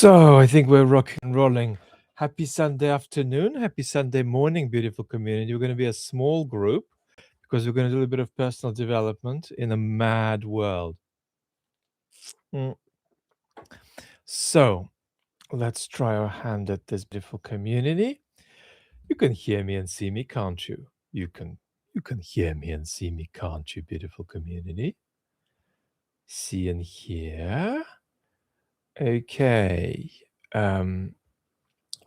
So I think we're rocking and rolling. Happy Sunday afternoon, happy Sunday morning, beautiful community. We're going to be a small group because we're going to do a bit of personal development in a mad world. Mm. So let's try our hand at this beautiful community. You can hear me and see me, can't you? You can hear me and see me, can't you, beautiful community? See and hear. Okay.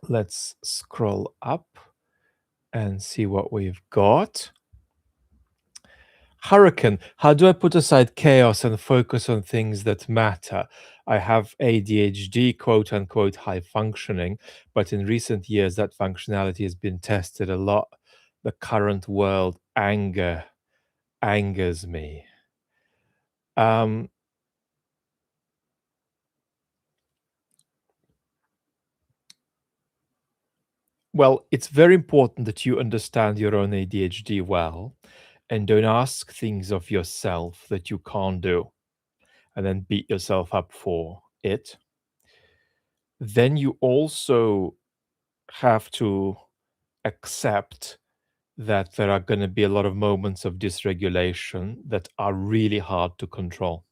Let's scroll up and see what we've got. Hurricane. How do I put aside chaos and focus on things that matter? I have ADHD, quote unquote, high functioning, but in recent years, that functionality has been tested a lot. The current world angers me. Um, well, it's very important that you understand your own ADHD well and don't ask things of yourself that you can't do and then beat yourself up for it. Then you also have to accept that there are going to be a lot of moments of dysregulation that are really hard to control.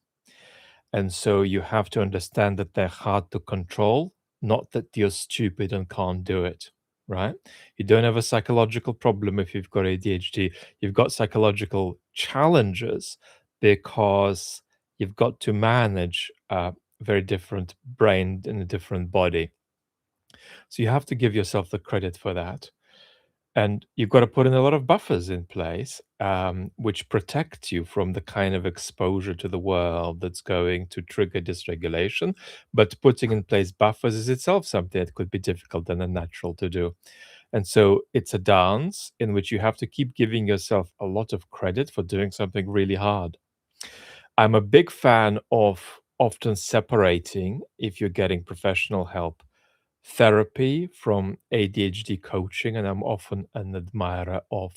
And so you have to understand that they're hard to control, not that you're stupid and can't do it, right? You don't have a psychological problem if you've got ADHD. You've got psychological challenges because you've got to manage a very different brain in a different body. So you have to give yourself the credit for that. And you've got to put in a lot of buffers in place, which protect you from the kind of exposure to the world that's going to trigger dysregulation. But putting in place buffers is itself something that could be difficult and unnatural to do. And so it's a dance in which you have to keep giving yourself a lot of credit for doing something really hard. I'm a big fan of often separating, if you're getting professional help, therapy from ADHD coaching, and I'm often an admirer of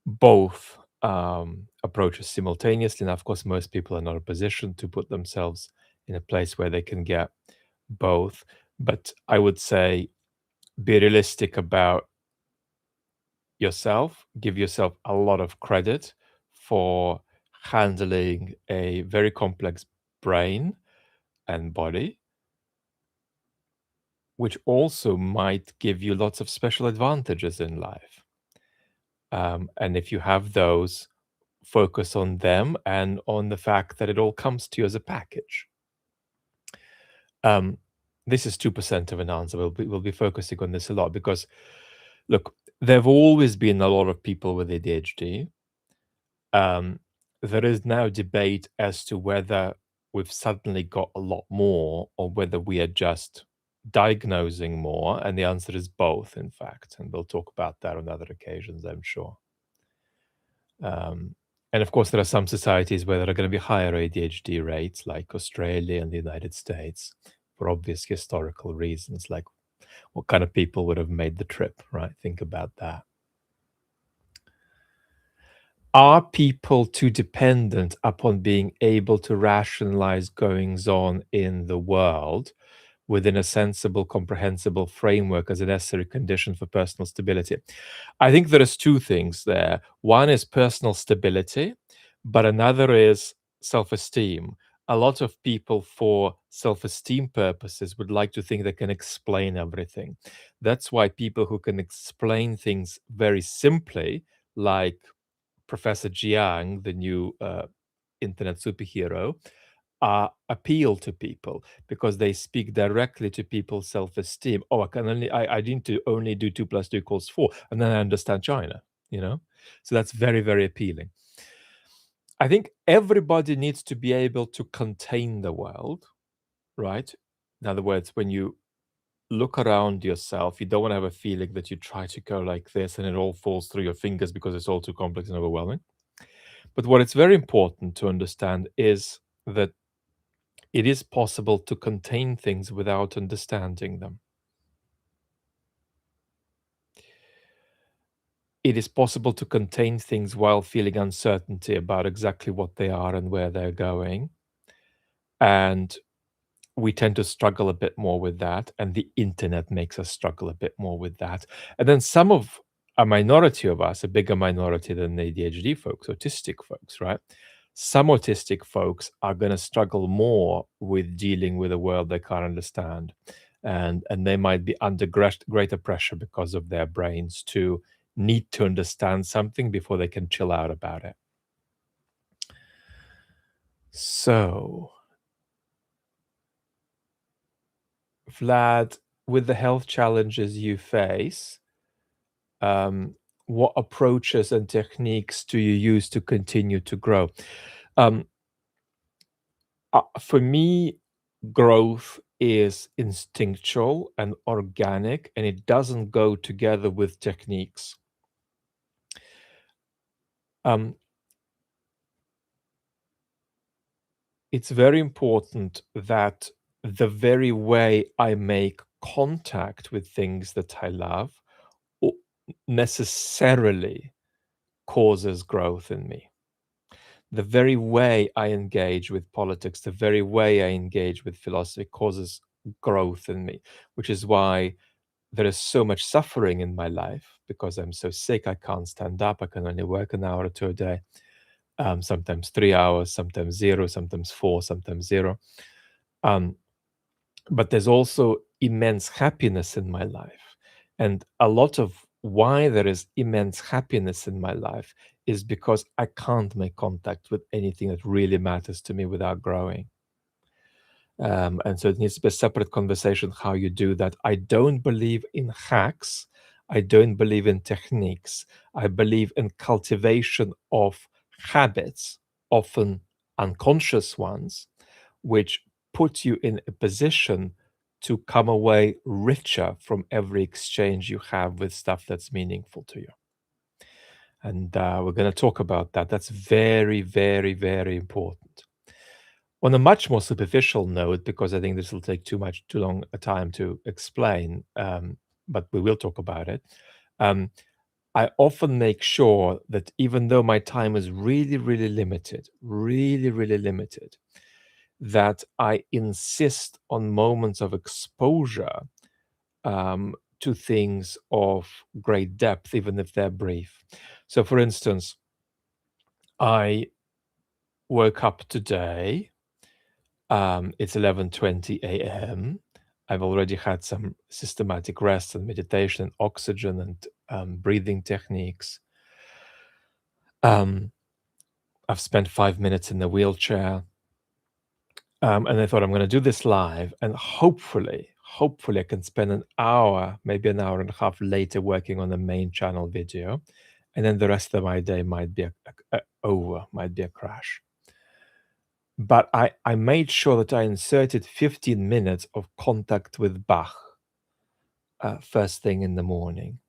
both approaches simultaneously. And of course, most people are not in a position to put themselves in a place where they can get both. But I would say be realistic about yourself, give yourself a lot of credit for handling a very complex brain and body, which also might give you lots of special advantages in life. And if you have those, focus on them and on the fact that it all comes to you as a package. Um, this is 2% of an answer. We'll be focusing on this a lot because, look, there have always been a lot of people with ADHD. There is now debate as to whether we've suddenly got a lot more or whether we are just diagnosing more. And the answer is both, in fact. And we'll talk about that on other occasions, I'm sure. And of course, there are some societies where there are going to be higher ADHD rates, like Australia and the United States, for obvious historical reasons, like what kind of people would have made the trip, right? Think about that. Are people too dependent upon being able to rationalize goings on in the world within a sensible, comprehensible framework as a necessary condition for personal stability? I think there is two things there. One is personal stability, but another is self-esteem. A lot of people, for self-esteem purposes, would like to think they can explain everything. That's why people who can explain things very simply, like Professor Jiang, the new internet superhero, appeal to people because they speak directly to people's self-esteem. Oh, I need to only do 2 + 2 = 4, and then I understand China, you know? So that's very, very appealing. I think everybody needs to be able to contain the world, right? In other words, when you look around yourself, you don't want to have a feeling that you try to go like this and it all falls through your fingers because it's all too complex and overwhelming. But what it's very important to understand is that it is possible to contain things without understanding them. It is possible to contain things while feeling uncertainty about exactly what they are and where they're going. And we tend to struggle a bit more with that, and the internet makes us struggle a bit more with that. And then some of a minority of us, a bigger minority than ADHD folks, autistic folks, right? Some autistic folks are going to struggle more with dealing with a world they can't understand. And they might be under greater pressure because of their brains to need to understand something before they can chill out about it. So, Vlad, with the health challenges you face, um, what approaches and techniques do you use to continue to grow? Um, for me, growth is instinctual and organic, and it doesn't go together with techniques. Um, it's very important that the very way I make contact with things that I love necessarily causes growth in me. The very way I engage with politics, the very way I engage with philosophy causes growth in me, which is why there is so much suffering in my life because I'm so sick. I can't stand up. I can only work an hour or two a day, sometimes 3 hours, sometimes zero, sometimes four, sometimes zero. Um, but there's also immense happiness in my life. And a lot of why there is immense happiness in my life is because I can't make contact with anything that really matters to me without growing. And so it needs to be a separate conversation how you do that. I don't believe in hacks. I don't believe in techniques. I believe in cultivation of habits, often unconscious ones, which put you in a position to come away richer from every exchange you have with stuff that's meaningful to you. And we're going to talk about that. That's very, very, very important. On a much more superficial note, because I think this will take too long a time to explain, but we will talk about it. Um, I often make sure that even though my time is really, really, really limited, that I insist on moments of exposure to things of great depth, even if they're brief. So, for instance, I woke up today. It's 11:20 a.m. I've already had some systematic rest and meditation and oxygen and breathing techniques. Um, I've spent 5 minutes in the wheelchair. And I thought I'm going to do this live, and hopefully, I can spend an hour, maybe an hour and a half later, working on the main channel video, and then the rest of my day might be might be a crash. But I made sure that I inserted 15 minutes of contact with Bach first thing in the morning.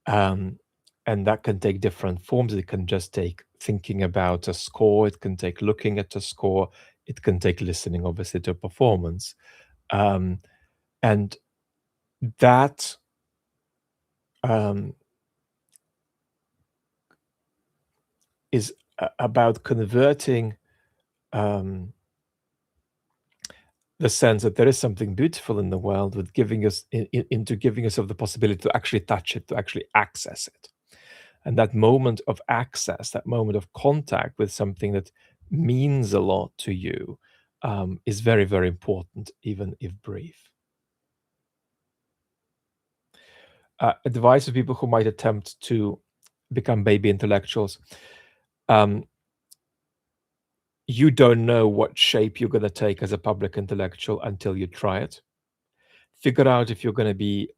Um, and that can take different forms. It can just take thinking about a score. It can take looking at a score. It can take listening, obviously, to a performance. Um, and that um, is about converting um, the sense that there is something beautiful in the world with giving us into giving us of the possibility to actually touch it, to actually access it. And that moment of access, that moment of contact with something that means a lot to you, is very, very important, even if brief. Advice for people who might attempt to become baby intellectuals. Um, you don't know what shape you're going to take as a public intellectual until you try it. Figure out if you're going to be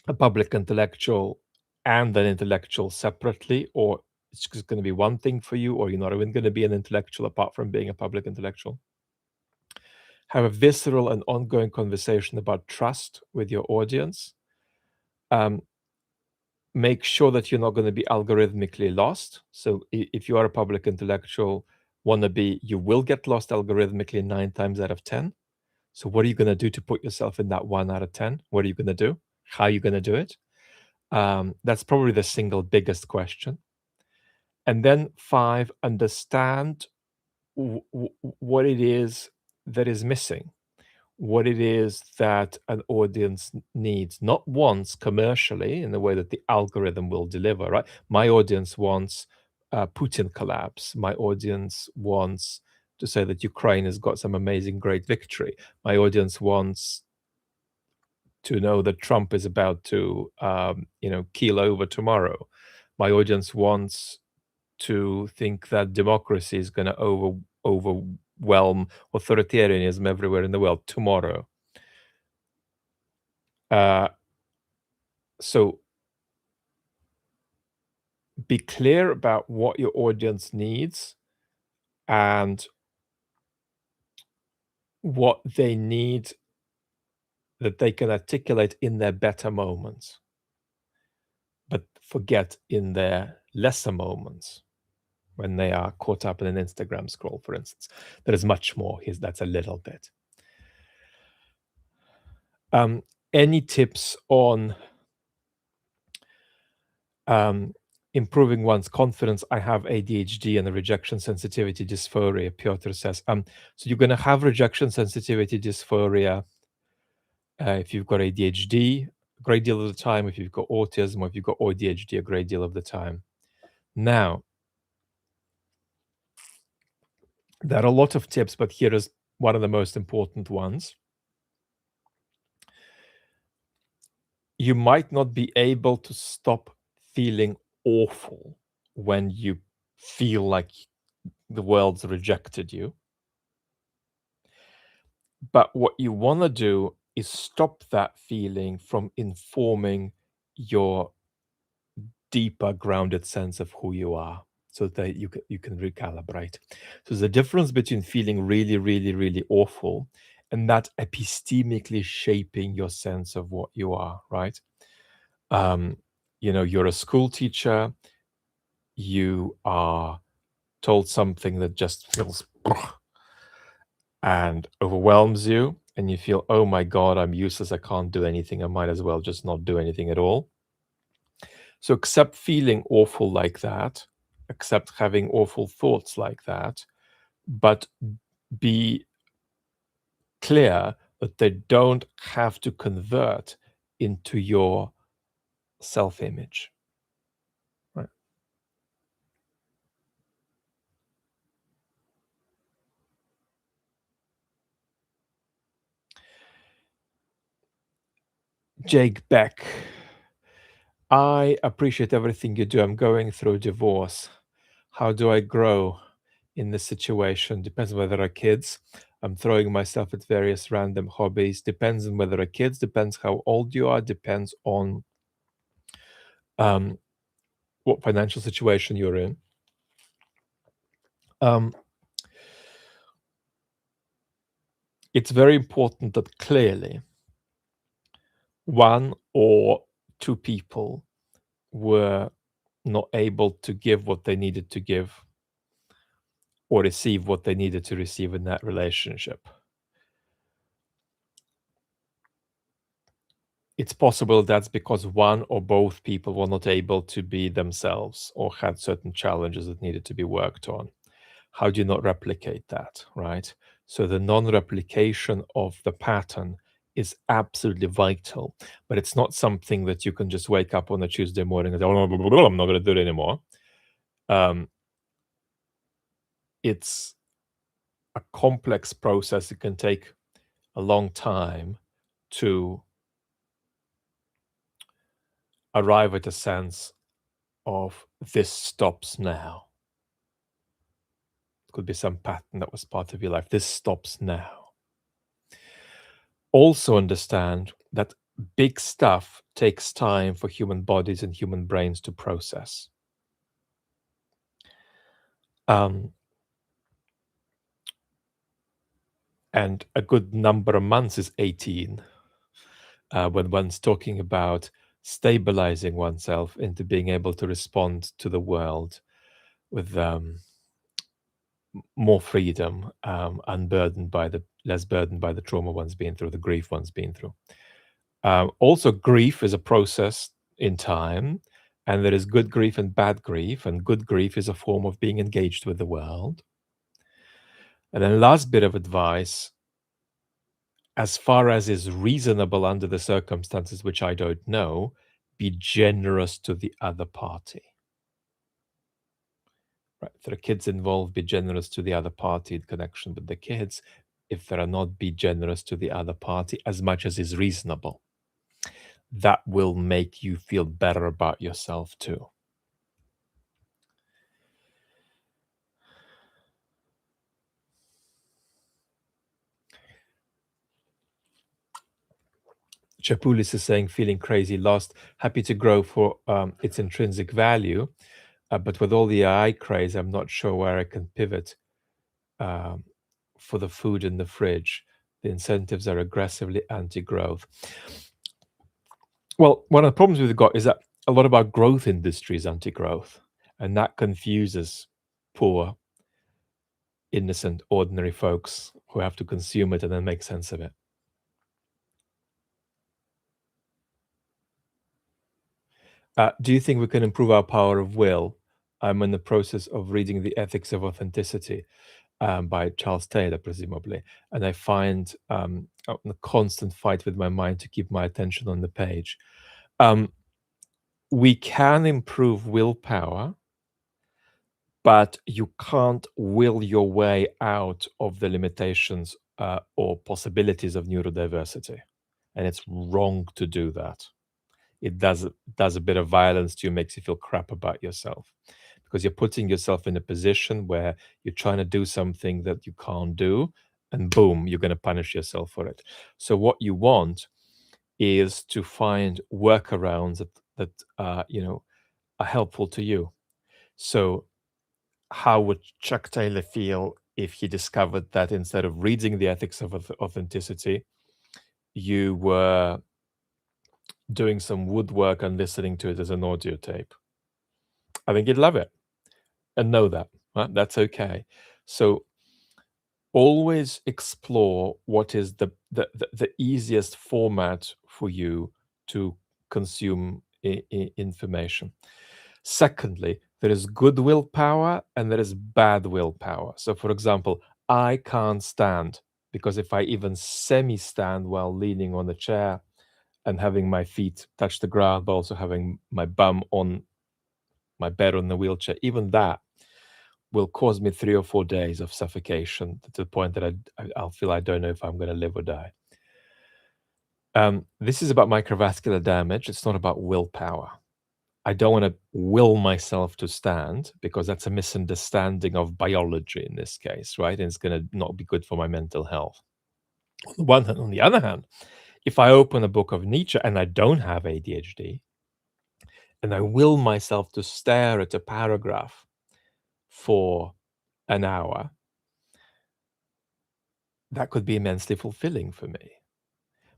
a public intellectual and an intellectual separately, or it's just going to be one thing for you, or you're not even going to be an intellectual apart from being a public intellectual. Have a visceral and ongoing conversation about trust with your audience. Um, make sure that you're not going to be algorithmically lost. So if you are a public intellectual wannabe, you will get lost algorithmically 9 times out of 10. So what are you going to do to put yourself in that 1 out of 10? What are you going to do? How are you going to do it? That's probably the single biggest question. And then 5, understand what it is that is missing. what it is that an audience needs, not wants commercially in the way that the algorithm will deliver, right? My audience wants Putin collapse. My audience wants to say that Ukraine has got some amazing, great victory. My audience wants to know that Trump is about to, keel over tomorrow. My audience wants to think that democracy is going to overwhelm authoritarianism everywhere in the world tomorrow. Uh, so be clear about what your audience needs and what they need that they can articulate in their better moments, but forget in their lesser moments when they are caught up in an Instagram scroll, for instance. There is much more. Here's that's a little bit. Any tips on um, improving one's confidence? I have ADHD and a rejection sensitivity dysphoria, Piotr says. So you're going to have rejection sensitivity dysphoria if you've got ADHD a great deal of the time, if you've got autism, or if you've got ADHD a great deal of the time. Now, there are a lot of tips, but here is one of the most important ones. You might not be able to stop feeling awful when you feel like the world's rejected you. But what you want to do is stop that feeling from informing your deeper grounded sense of who you are so that you can recalibrate. So there's a difference between feeling really, really, really awful and that epistemically shaping your sense of what you are, right? You're a school teacher, you are told something that just feels and overwhelms you, and you feel, oh my God, I'm useless, I can't do anything, I might as well just not do anything at all. So accept feeling awful like that, accept having awful thoughts like that, but be clear that they don't have to convert into your self-image. Right. Jake Beck, I appreciate everything you do. I'm going through a divorce. How do I grow in this situation? Depends on whether there are kids. I'm throwing myself at various random hobbies. Depends on whether there are kids. Depends how old you are. Depends on what financial situation you're in. It's very important that clearly one or two people were not able to give what they needed to give or receive what they needed to receive in that relationship. It's possible that's because one or both people were not able to be themselves or had certain challenges that needed to be worked on. How do you not replicate that, right? So the non-replication of the pattern is absolutely vital, but it's not something that you can just wake up on a Tuesday morning and say, oh, no, I'm not going to do it anymore. It's a complex process. It can take a long time to arrive at a sense of this stops now. It could be some pattern that was part of your life. This stops now. Also understand that big stuff takes time for human bodies and human brains to process. And a good number of months is 18 when one's talking about stabilizing oneself into being able to respond to the world with more freedom, less burdened by the trauma one's been through, the grief one's been through. Also, grief is a process in time, and there is good grief and bad grief, and good grief is a form of being engaged with the world. And then last bit of advice, as far as is reasonable under the circumstances, which I don't know, be generous to the other party. Right? If there are kids involved, be generous to the other party in connection with the kids. If there are not, be generous to the other party as much as is reasonable. That will make you feel better about yourself too. Chapulis is saying, feeling crazy, lost, happy to grow for its intrinsic value. But with all the AI craze, I'm not sure where I can pivot um, for the food in the fridge. The incentives are aggressively anti growth. Well, one of the problems we've got is that a lot of our growth industry is anti growth, and that confuses poor, innocent, ordinary folks who have to consume it and then make sense of it. Do you think we can improve our power of will? I'm in the process of reading The Ethics of Authenticity by Charles Taylor, presumably, and I find a constant fight with my mind to keep my attention on the page. Um, we can improve willpower, but you can't will your way out of the limitations or possibilities of neurodiversity, and it's wrong to do that. It does a bit of violence to you, makes you feel crap about yourself because you're putting yourself in a position where you're trying to do something that you can't do, and boom, you're going to punish yourself for it. So what you want is to find workarounds that are helpful to you. So how would Chuck Taylor feel if he discovered that instead of reading the ethics of authenticity, you were doing some woodwork and listening to it as an audio tape? I think you'd love it and know that, right? That's okay. So always explore what is the easiest format for you to consume information. Secondly, there is good willpower and there is bad willpower. So, for example, I can't stand because if I even semi stand while leaning on a chair and having my feet touch the ground, but also having my bum on my bed on the wheelchair, even that will cause me 3 or 4 days of suffocation to the point that I'll feel I don't know if I'm going to live or die. This is about microvascular damage. It's not about willpower. I don't want to will myself to stand because that's a misunderstanding of biology in this case, right? And it's going to not be good for my mental health. On the one hand, on the other hand, if I open a book of Nietzsche and I don't have ADHD, and I will myself to stare at a paragraph for an hour, that could be immensely fulfilling for me.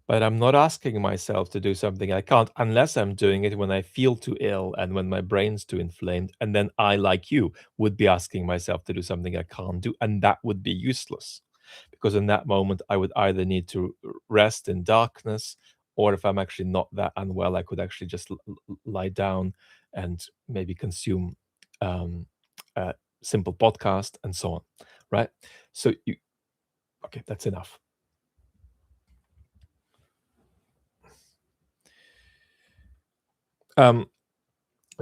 But I'm not asking myself to do something I can't unless I'm doing it when I feel too ill and when my brain's too inflamed. And then I, like you, would be asking myself to do something I can't do. And that would be useless because in that moment, I would either need to rest in darkness, or if I'm actually not that unwell, I could actually just lie down and maybe consume a simple podcast and so on. Right. So, okay, that's enough.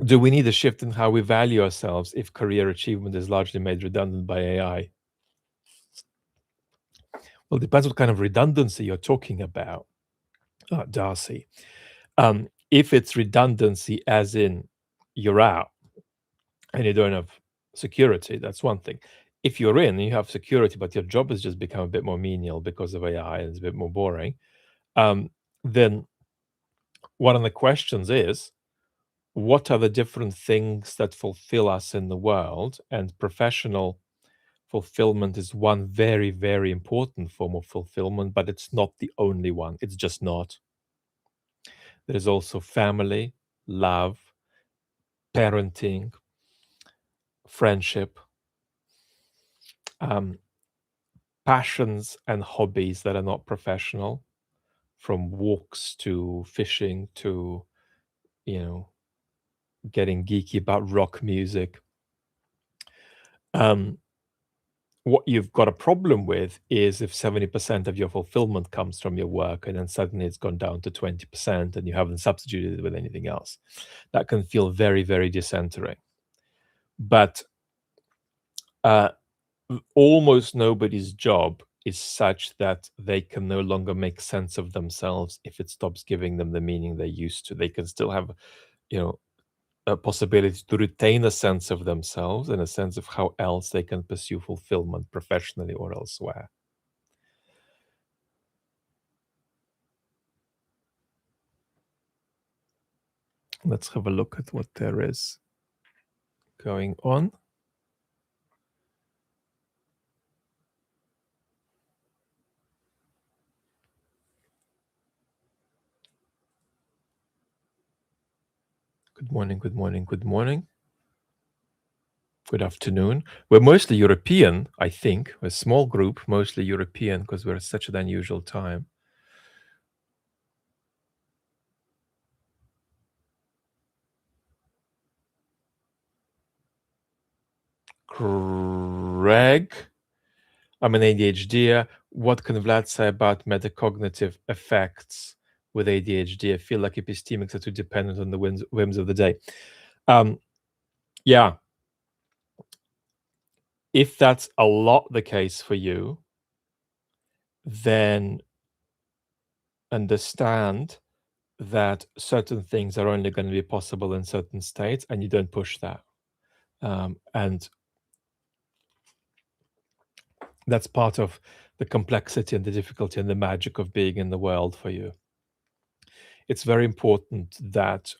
Do we need a shift in how we value ourselves if career achievement is largely made redundant by AI? Well, it depends what kind of redundancy you're talking about, Darcy. If it's redundancy, as in you're out and you don't have security, that's one thing. If you're in and you have security, but your job has just become a bit more menial because of AI and it's a bit more boring, then one of the questions is, what are the different things that fulfill us in the world? And professional fulfillment is one very, very important form of fulfillment, but it's not the only one. It's just not. There is also family, love, parenting, friendship, um, passions and hobbies that are not professional, from walks to fishing to, you know, getting geeky about rock music. Um, What you've got a problem with is if 70% of your fulfillment comes from your work and then suddenly it's gone down to 20% and you haven't substituted it with anything else. That can feel very, very decentering. But uh, almost nobody's job is such that they can no longer make sense of themselves if it stops giving them the meaning they used to. They can still have, you know, a possibility to retain a sense of themselves and a sense of how else they can pursue fulfillment professionally or elsewhere. Let's have a look at what there is going on. Good morning, good morning, good morning. Good afternoon. We're mostly European, I think. We're a small group, mostly European, because we're at such an unusual time. Greg, I'm an ADHD. What can Vlad say about metacognitive effects with ADHD? I feel like epistemics are too dependent on the whims of the day. Yeah, if that's a lot the case for you, then understand that certain things are only going to be possible in certain states, and you don't push that. And that's part of the complexity and the difficulty and the magic of being in the world for you. It's very important that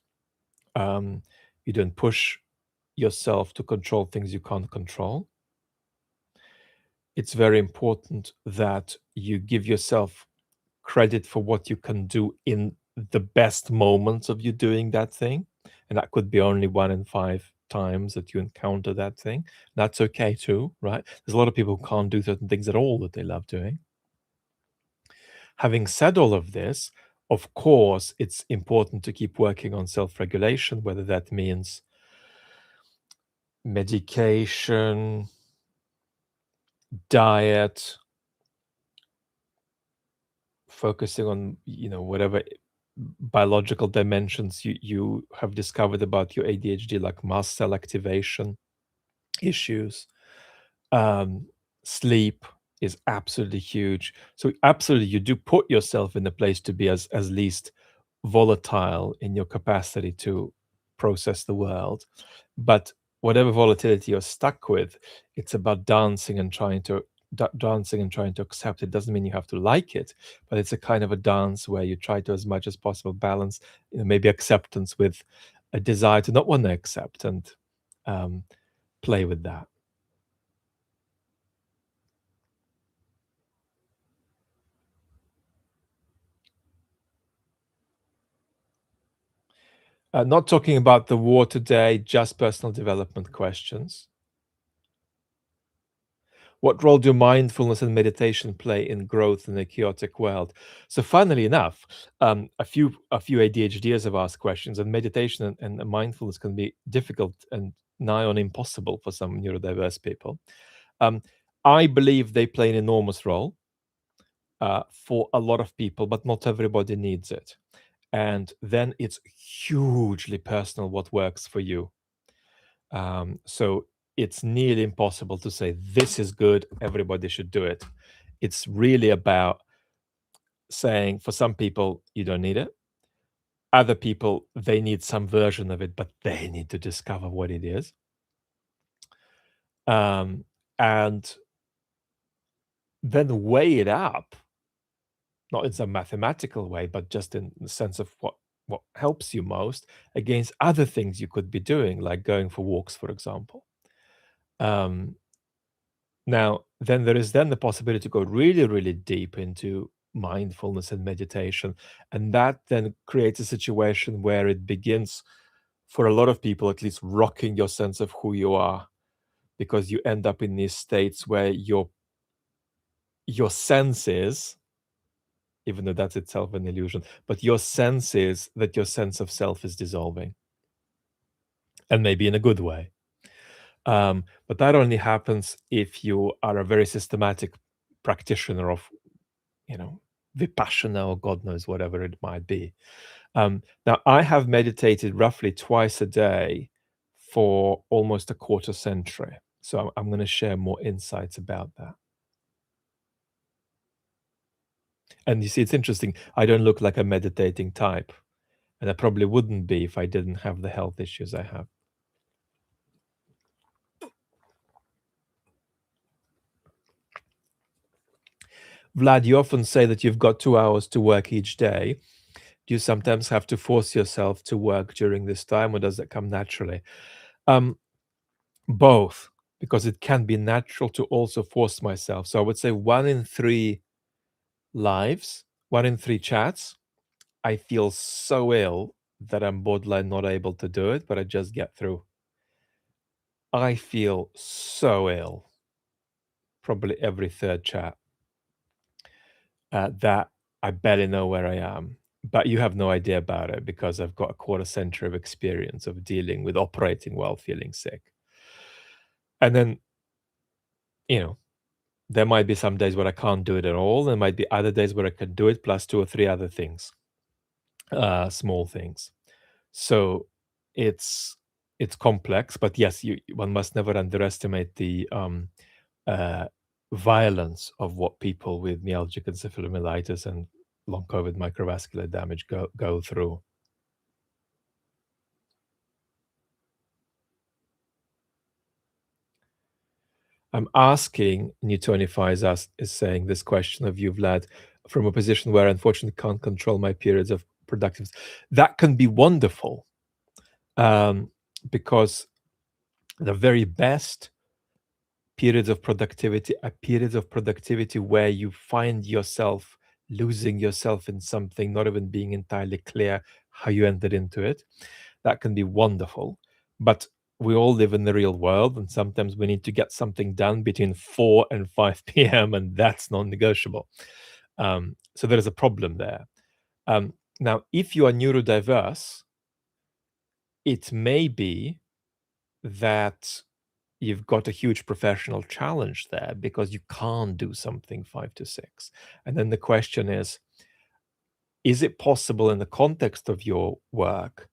you don't push yourself to control things you can't control. It's very important that you give yourself credit for what you can do in the best moments of you doing that thing. And that could be only 1 in 5 times that you encounter that thing. That's okay too, right? There's a lot of people who can't do certain things at all that they love doing. Having said all of this, of course, it's important to keep working on self regulation, whether that means medication, diet, focusing on, whatever biological dimensions you have discovered about your ADHD, like mast cell activation issues. Sleep is absolutely huge. So absolutely, you do put yourself in a place to be as least volatile in your capacity to process the world. But whatever volatility you're stuck with, it's about dancing and trying to accept it. Doesn't mean you have to like it, but it's a kind of a dance where you try to, as much as possible, balance, maybe acceptance with a desire to not want to accept, and um, play with that. Not talking about the war today, just personal development questions. What role do mindfulness and meditation play in growth in a chaotic world? So, funnily enough, a few ADHDers have asked questions, and meditation and mindfulness can be difficult and nigh on impossible for some neurodiverse people. Um, I believe they play an enormous role for a lot of people, but not everybody needs it. And then it's hugely personal what works for you. So it's nearly impossible to say this is good, everybody should do it. It's really about saying for some people you don't need it. Other people, they need some version of it, but they need to discover what it is. And then weigh it up, not in some mathematical way, but just in the sense of what helps you most against other things you could be doing, like going for walks, for example. Um, Now, then there is then the possibility to go really, really deep into mindfulness and meditation. And that then creates a situation where it begins, for a lot of people at least, rocking your sense of who you are, because you end up in these states where your senses, even though that's itself an illusion, but your sense is that your sense of self is dissolving, and maybe in a good way. But that only happens if you are a very systematic practitioner of, you know, Vipassana or God knows whatever it might be. Now, I have meditated roughly twice a day for almost a quarter century. So I'm going to share more insights about that. And you see, it's interesting. I don't look like a meditating type, and I probably wouldn't be if I didn't have the health issues I have. Vlad, you often say that you've got 2 hours to work each day. Do you sometimes have to force yourself to work during this time, or does that come naturally? Um, Both, because it can be natural to also force myself. So I would say 1 in 3 lives, 1 in 3 chats, I feel so ill that I'm borderline not able to do it, but I just get through. I feel so ill, probably every third chat, that I barely know where I am. But you have no idea about it because I've got a quarter century of experience of dealing with operating while feeling sick. And then, you know, there might be some days where I can't do it at all. There might be other days where I can do it plus 2 or 3 other things, small things. So it's it's complex, but yes, one must never underestimate the uh, violence of what people with myalgic encephalomyelitis and long COVID microvascular damage go through. I'm asking, Newtonify is saying this question of you, Vlad, from a position where I unfortunately can't control my periods of productive. That can be wonderful, um, because the very best periods of productivity are periods of productivity where you find yourself losing yourself in something, not even being entirely clear how you entered into it. That can be wonderful. But we all live in the real world, and sometimes we need to get something done between 4 and 5 p.m., and that's non negotiable. So there is a problem there. Now, if you are neurodiverse, it may be that you've got a huge professional challenge there because you can't do something 5 to 6. And then the question is it possible in the context of your work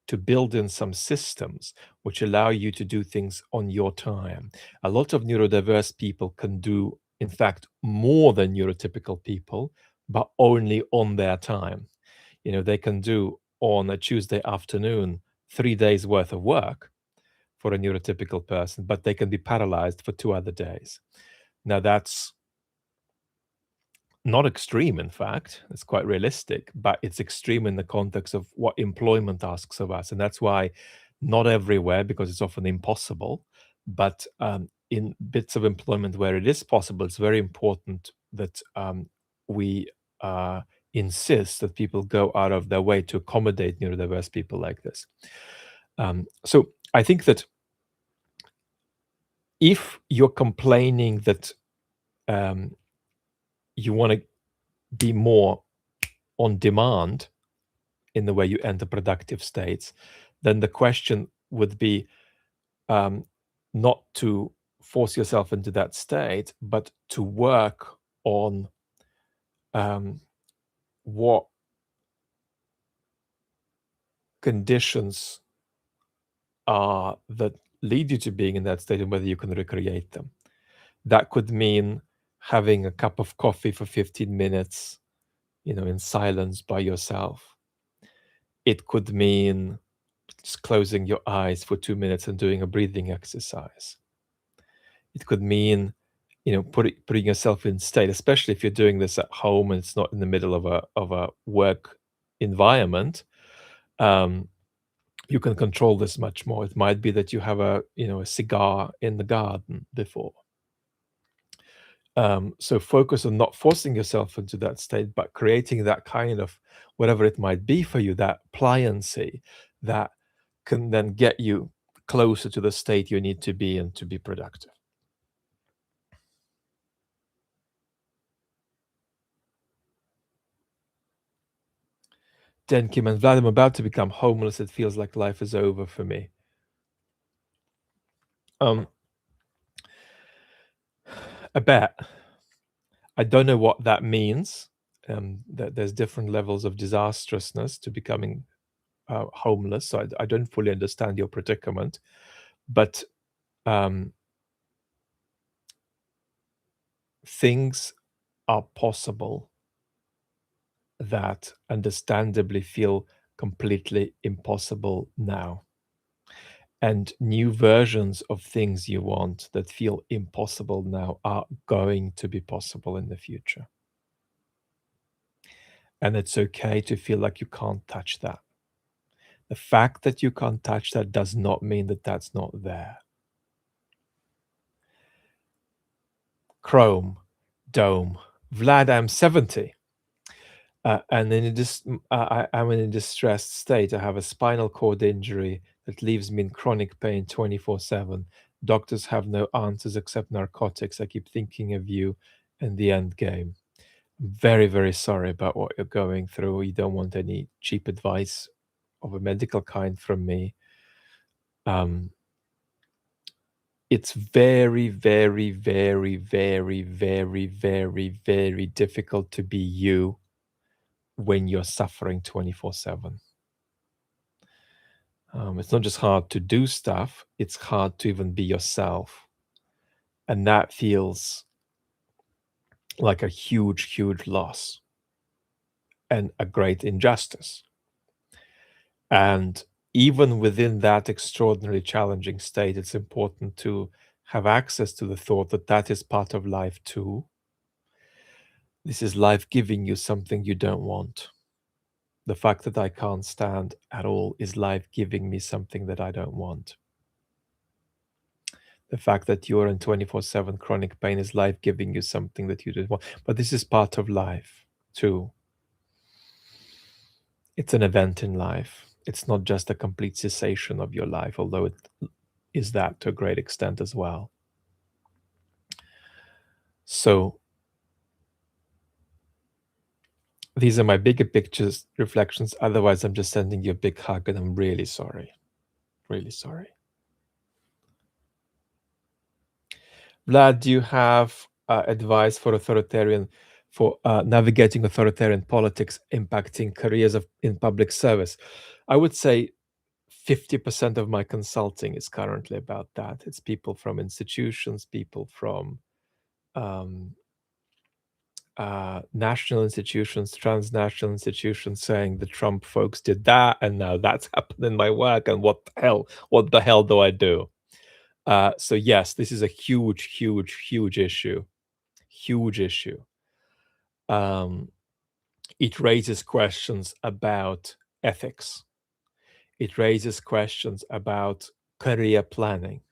to build in some systems which allow you to do things on your time? A lot of neurodiverse people can do, in fact, more than neurotypical people, but only on their time. You know, they can do on a Tuesday afternoon 3 days worth of work for a neurotypical person, but they can be paralyzed for 2 other days. Now, that's not extreme, in fact, it's quite realistic, but it's extreme in the context of what employment asks of us. And that's why not everywhere, because it's often impossible, but in bits of employment where it is possible, it's very important that we insist that people go out of their way to accommodate neurodiverse people like this. So I think that if you're complaining that um, you want to be more on demand in the way you enter productive states, then the question would be um, not to force yourself into that state, but to work on um, what conditions are that lead you to being in that state and whether you can recreate them. That could mean having a cup of coffee for 15 minutes, you know, in silence by yourself. It could mean just closing your eyes for 2 minutes and doing a breathing exercise. It could mean, you know, putting yourself in state, especially if you're doing this at home and it's not in the middle of a work environment. Um, you can control this much more. It might be that you have a cigar in the garden before. So focus on not forcing yourself into that state, but creating that kind of whatever it might be for you, that pliancy that can then get you closer to the state you need to be in to be productive. Den Kim and Vlad, I'm about to become homeless. It feels like life is over for me. Um, a bet. I don't know what that means. That there's different levels of disastrousness to becoming homeless. So I don't fully understand your predicament, but um, things are possible that understandably feel completely impossible now. And new versions of things you want that feel impossible now are going to be possible in the future. And it's okay to feel like you can't touch that. The fact that you can't touch that does not mean that that's not there. Chrome, Dome. Vlad, I'm 70. And in this, I'm in a distressed state. I have a spinal cord injury that leaves me in chronic pain 24/7. Doctors have no answers except narcotics. I keep thinking of you and the end game. I'm very, very sorry about what you're going through. You don't want any cheap advice of a medical kind from me. Um, it's very, very, very, very, very, very, very difficult to be you when you're suffering 24/7. It's not just hard to do stuff, it's hard to even be yourself. And that feels like a huge, huge loss and a great injustice. And even within that extraordinarily challenging state, it's important to have access to the thought that that is part of life too. This is life giving you something you don't want. The fact that I can't stand at all is life giving me something that I don't want. The fact that you're in 24/7 chronic pain is life giving you something that you didn't want. But this is part of life too. It's an event in life. It's not just a complete cessation of your life, although it is that to a great extent as well. So these are my bigger pictures reflections. Otherwise, I'm just sending you a big hug and I'm really sorry. Really sorry. Vlad, do you have advice for navigating authoritarian politics impacting careers in public service? I would say 50% of my consulting is currently about that. It's people from institutions, people from um, national institutions, transnational institutions saying the Trump folks did that, and now that's happened in my work. And what the hell? What the hell do I do? So yes, this is a huge, huge, huge issue. Huge issue. Um, it raises questions about ethics. It raises questions about career planning.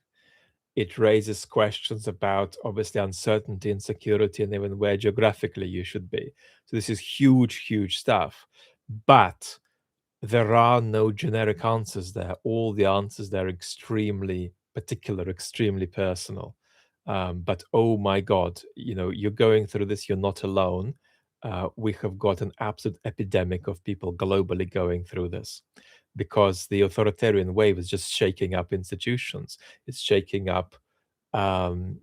It raises questions about obviously uncertainty and security and even where geographically you should be. So this is huge, huge stuff. But there are no generic answers there. All the answers there are extremely particular, extremely personal. But oh my God, you're going through this, you're not alone. We have got an absolute epidemic of people globally going through this because the authoritarian wave is just shaking up institutions. It's shaking up um,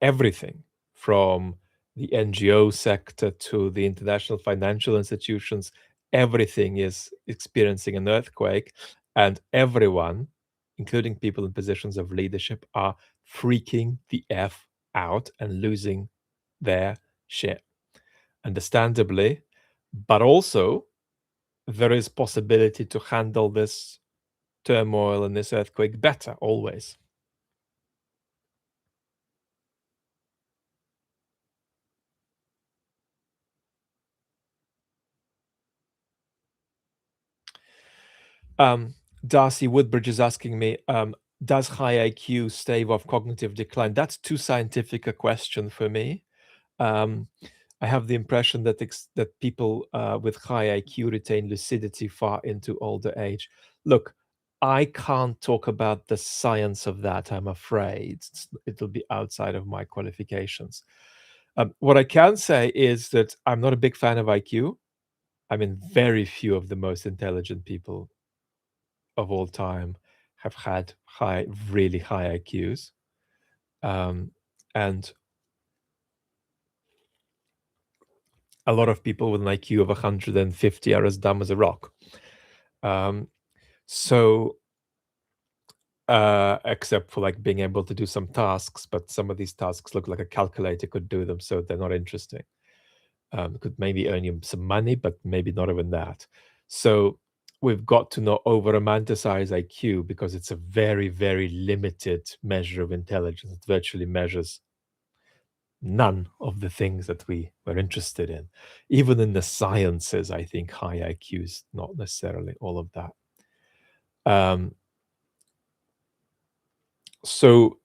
everything from the NGO sector to the international financial institutions. Everything is experiencing an earthquake, and everyone, including people in positions of leadership, are freaking the F out and losing their shit. Understandably, but also there is possibility to handle this turmoil and this earthquake better always. Um, Darcy Woodbridge is asking me, does high IQ stave off cognitive decline? That's too scientific a question for me. Um, I have the impression that that people with high IQ retain lucidity far into older age. Look, I can't talk about the science of that. I'm afraid it'll be outside of my qualifications. What I can say is that I'm not a big fan of IQ. I mean, very few of the most intelligent people of all time have had really high IQs, and a lot of people with an IQ of 150 are as dumb as a rock. Um, so, except for like being able to do some tasks, but some of these tasks look like a calculator could do them, so they're not interesting. Could maybe earn you some money, but maybe not even that. So we've got to not over romanticize IQ because it's a very, very limited measure of intelligence. It virtually measures none of the things that we were interested in. Even in the sciences, I think high IQ is not necessarily all of that. Um, so,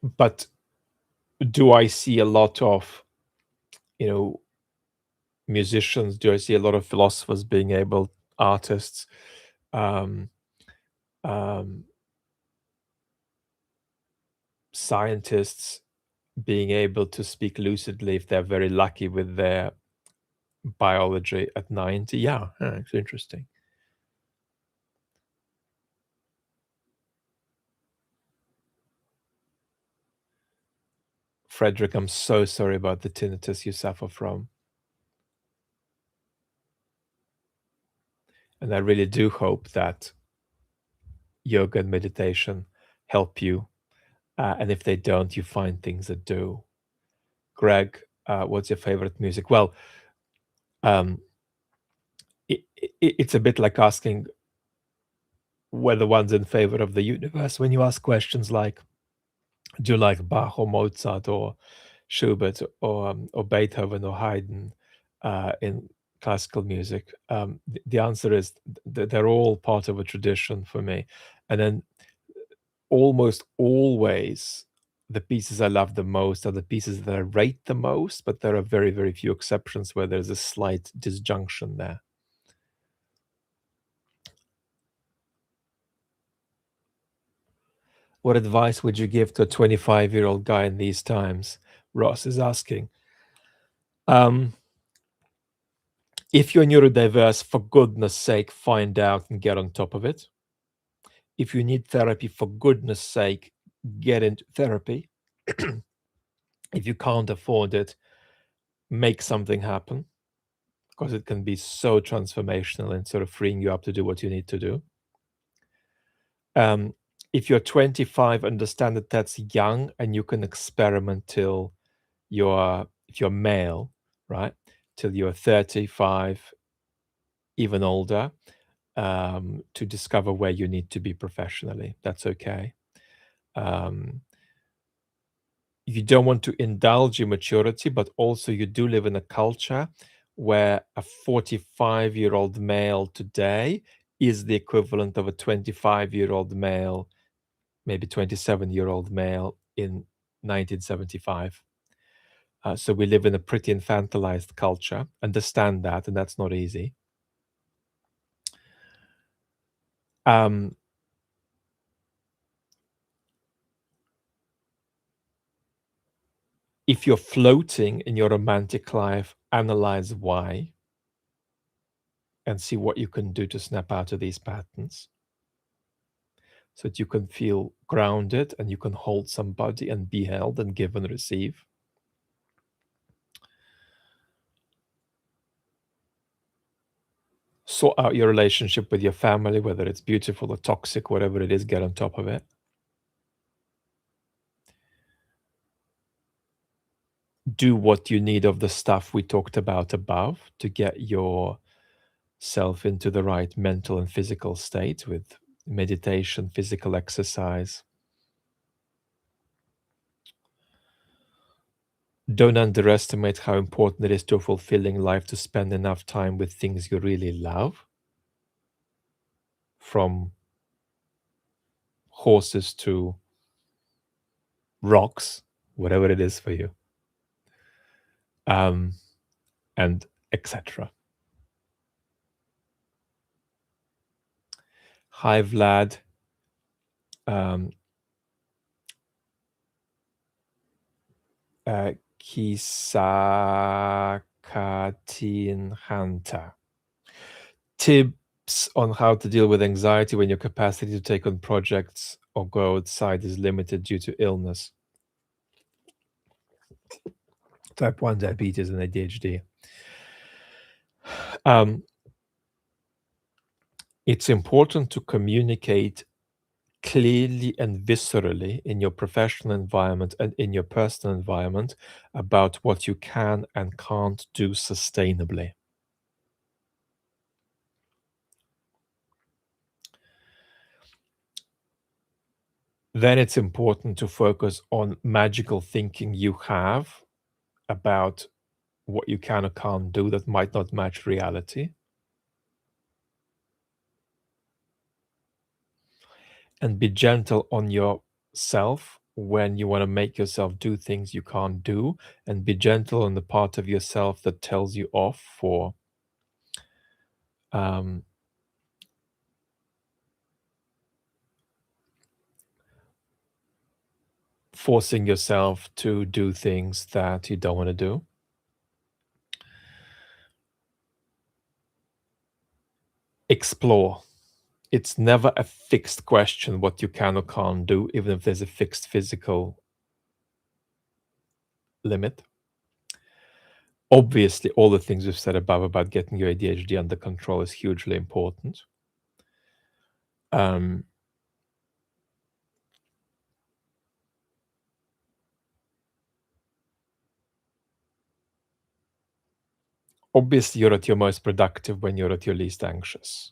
but do I see a lot of, you know, musicians? Do I see a lot of philosophers being able, artists, um, um, scientists being able to speak lucidly if they're very lucky with their biology at 90? Yeah, it's interesting. Frederick, I'm so sorry about the tinnitus you suffer from. And I really do hope that yoga and meditation help you. And if they don't, you find things that do. Greg, what's your favorite music? Well, um, it's a bit like asking whether one's in favor of the universe when you ask questions like, do you like Bach or Mozart or Schubert or Beethoven or Haydn in classical music? The answer is they're all part of a tradition for me. And then almost always the pieces I love the most are the pieces that I rate the most, but there are very, very few exceptions where there's a slight disjunction there. What advice would you give to a 25-year-old guy in these times? Ross is asking. Um, if you're neurodiverse, for goodness sake, find out and get on top of it. If you need therapy, for goodness sake, get into therapy. If you can't afford it, make something happen because it can be so transformational and sort of freeing you up to do what you need to do. Um, if you're 25, understand that that's young and you can experiment till if you're male, right, till you're 35, even older, to discover where you need to be professionally. That's okay. Um, you don't want to indulge immaturity, but also you do live in a culture where a 45-year-old male today is the equivalent of a 25-year-old male, maybe 27-year-old male in 1975. So we live in a pretty infantilized culture. Understand that, and that's not easy. Um, if you're floating in your romantic life, analyze why and see what you can do to snap out of these patterns so that you can feel grounded and you can hold somebody and be held and give and receive. Sort out your relationship with your family, whether it's beautiful or toxic, whatever it is, get on top of it. Do what you need of the stuff we talked about above to get yourself into the right mental and physical state with meditation, physical exercise. Don't underestimate how important it is to a fulfilling life to spend enough time with things you really love, from horses to rocks, whatever it is for you, um, and etc. Hi, Vlad. Um, Kisakatin Hanta. Tib tips on how to deal with anxiety when your capacity to take on projects or go outside is limited due to illness, type 1 diabetes, and ADHD. Um, it's important to communicate clearly and viscerally in your professional environment and in your personal environment about what you can and can't do sustainably. Then it's important to focus on magical thinking you have about what you can or can't do that might not match reality. And be gentle on yourself when you want to make yourself do things you can't do, and be gentle on the part of yourself that tells you off for um, forcing yourself to do things that you don't want to do. Explore. It's never a fixed question what you can or can't do, even if there's a fixed physical limit. Obviously, all the things we've said above about getting your ADHD under control is hugely important. Um, Obviously, you're at your most productive when you're at your least anxious.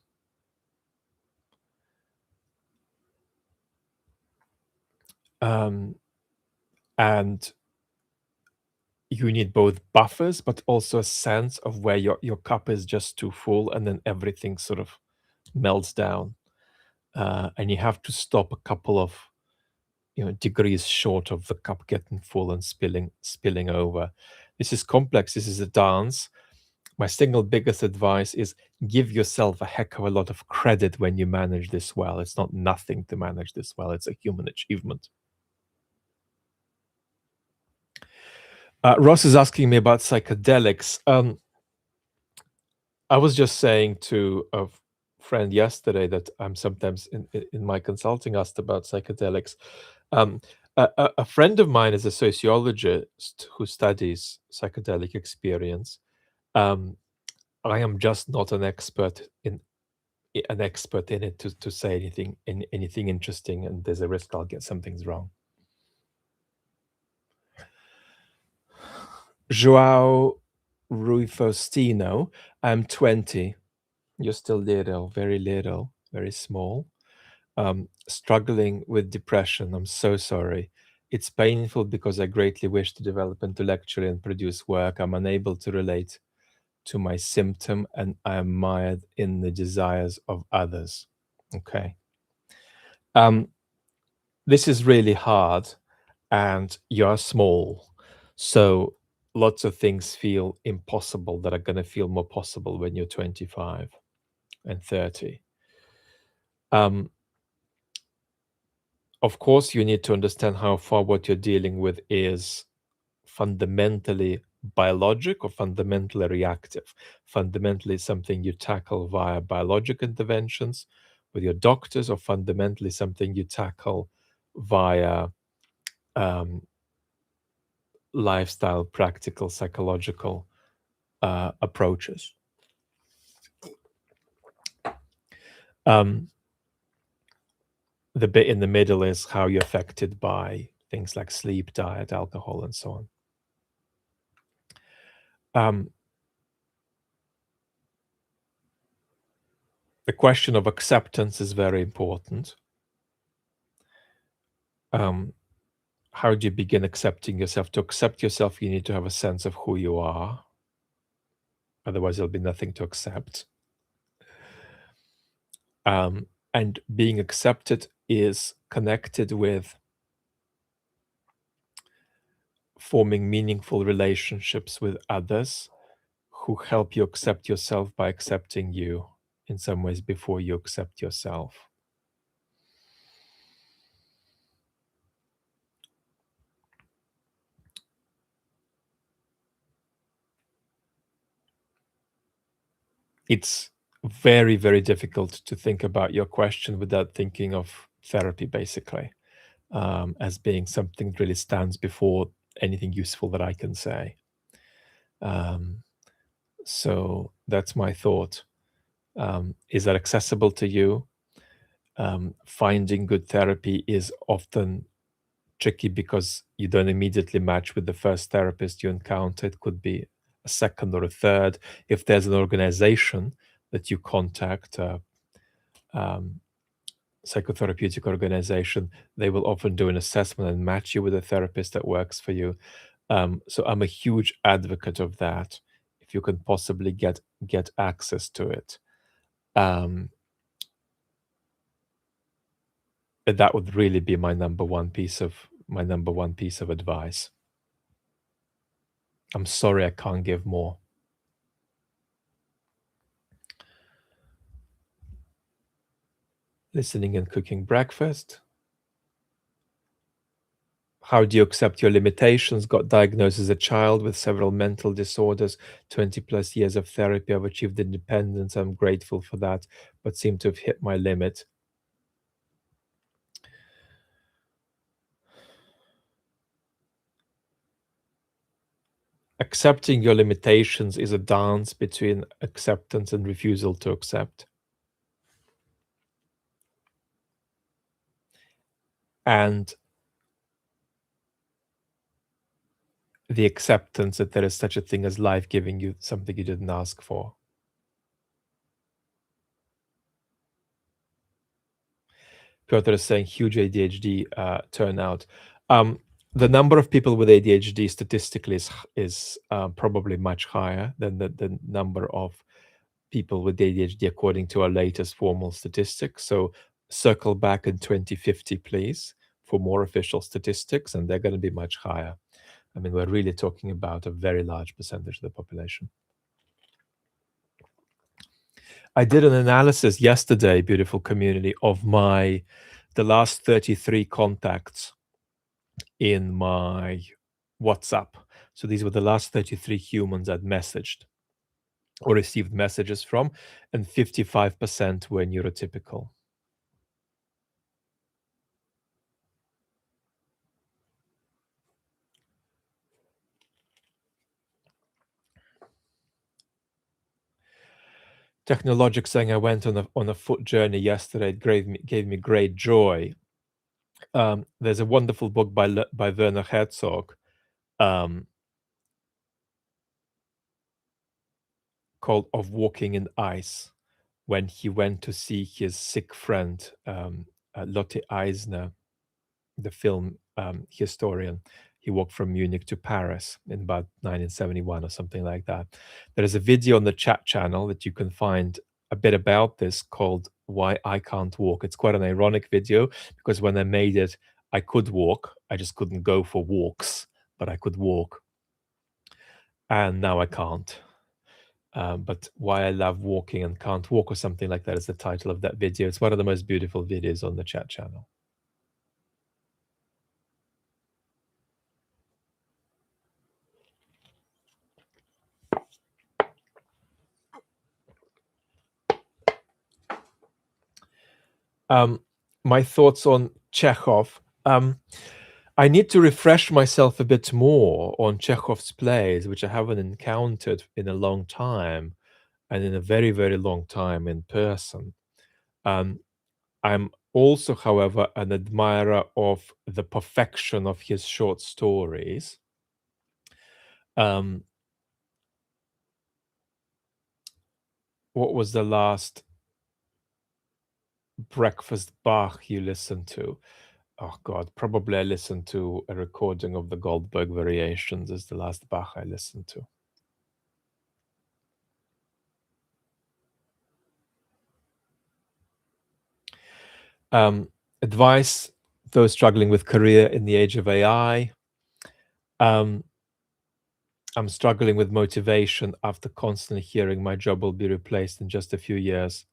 Um, and you need both buffers, but also a sense of where your cup is just too full, and then everything sort of melts down. And you have to stop a couple of degrees short of the cup getting full and spilling over. This is complex. This is a dance. My single biggest advice is give yourself a heck of a lot of credit when you manage this well. It's not nothing to manage this well. It's a human achievement. Ross is asking me about psychedelics. I was just saying to a friend yesterday that I'm sometimes in my consulting asked about psychedelics. Um, a friend of mine is a sociologist who studies psychedelic experience. Um, I am just not an expert in it to say anything interesting, and there's a risk I'll get some things wrong. Joao Rufostino, I'm 20. You're still little, very small. Struggling with depression. I'm so sorry. It's painful because I greatly wish to develop intellectually and produce work. I'm unable to relate to my symptom, and I am mired in the desires of others. Okay. Um, this is really hard, and you're small. So lots of things feel impossible that are going to feel more possible when you're 25 and 30. Um, of course, you need to understand how far what you're dealing with is fundamentally biologic or fundamentally reactive. Fundamentally something you tackle via biologic interventions with your doctors, or fundamentally something you tackle via um, lifestyle, practical, psychological approaches. Um, the bit in the middle is how you're affected by things like sleep, diet, alcohol, and so on. The question of acceptance is very important. How do you begin accepting yourself? To accept yourself, you need to have a sense of who you are. Otherwise, there'll be nothing to accept. And being accepted is connected with forming meaningful relationships with others who help you accept yourself by accepting you in some ways before you accept yourself. It's very, very difficult to think about your question without thinking of therapy, basically, as being something that really stands before anything useful that I can say. Um, so that's my thought. Is that accessible to you? Finding good therapy is often tricky because you don't immediately match with the first therapist you encounter. It could be a second or a third. If there's an organization that you contact, um, psychotherapeutic organization, they will often do an assessment and match you with a therapist that works for you. So I'm a huge advocate of that. If you can possibly get access to it, um, that would really be my number one piece of advice. I'm sorry I can't give more. Listening and cooking breakfast. How do you accept your limitations? Got diagnosed as a child with several mental disorders, 20 plus years of therapy. I've achieved independence. I'm grateful for that, but seem to have hit my limit. Accepting your limitations is a dance between acceptance and refusal to accept. And the acceptance that there is such a thing as life giving you something you didn't ask for. Piotr is saying huge ADHD turnout. The number of people with ADHD statistically is probably much higher than the number of people with ADHD according to our latest formal statistics. So circle back in 2050, please, for more official statistics, and they're going to be much higher. I mean, we're really talking about a very large percentage of the population. I did an analysis yesterday, beautiful community, of the last 33 contacts in my WhatsApp. So these were the last 33 humans I'd messaged or received messages from, and 55% were neurotypical. Technologic saying I went on a foot journey yesterday. It gave me great joy. There's a wonderful book by Werner Herzog, um, called "Of Walking in Ice," when he went to see his sick friend, Lotte Eisner, the film historian. He walked from Munich to Paris in about 1971 or something like that. There is a video on the chat channel that you can find a bit about this called "Why I Can't Walk." It's quite an ironic video because when I made it, I could walk. I just couldn't go for walks, but I could walk. And now I can't. But "Why I Love Walking and Can't Walk" or something like that is the title of that video. It's one of the most beautiful videos on the chat channel. Um, my thoughts on Chekhov. I need to refresh myself a bit more on Chekhov's plays, which I haven't encountered in a long time and in a very, very long time in person. Um, I'm also, however, an admirer of the perfection of his short stories. Um, what was the last breakfast Bach you listened to? Oh God, probably I listened to a recording of the Goldberg Variations is the last Bach I listened to. Advice, those struggling with career in the age of AI. Um, I'm struggling with motivation after constantly hearing my job will be replaced in just a few years.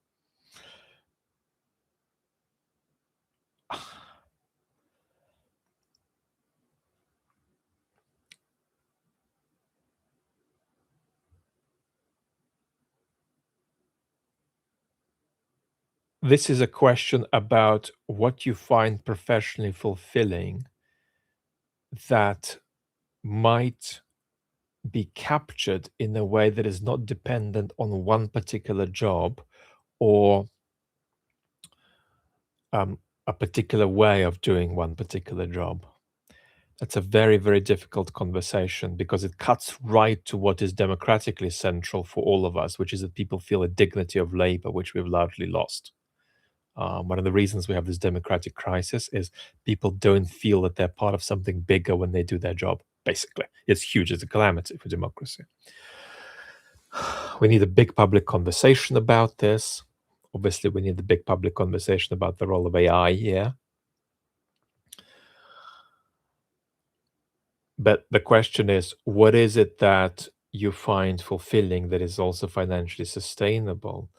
This is a question about what you find professionally fulfilling that might be captured in a way that is not dependent on one particular job or um, a particular way of doing one particular job. That's a very, very difficult conversation because it cuts right to what is democratically central for all of us, which is that people feel a dignity of labor, which we've largely lost. One of the reasons we have this democratic crisis is people don't feel that they're part of something bigger when they do their job, basically. It's huge. It's a calamity for democracy. We need a big public conversation about this. Obviously, we need a big public conversation about the role of AI here. But the question is, what is it that you find fulfilling that is also financially sustainable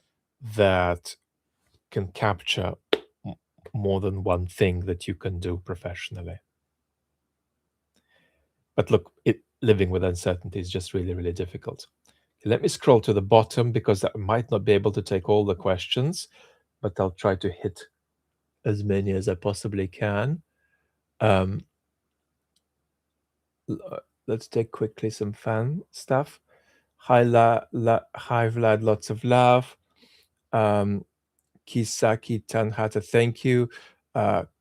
that can capture m- more than one thing that you can do professionally? But look, living with uncertainty is just really, really difficult. Let me scroll to the bottom because I might not be able to take all the questions, but I'll try to hit as many as I possibly can. Um, let's take quickly some fan stuff. Hi Vlad, lots of love. Um, Kisaki Tanhata, thank you.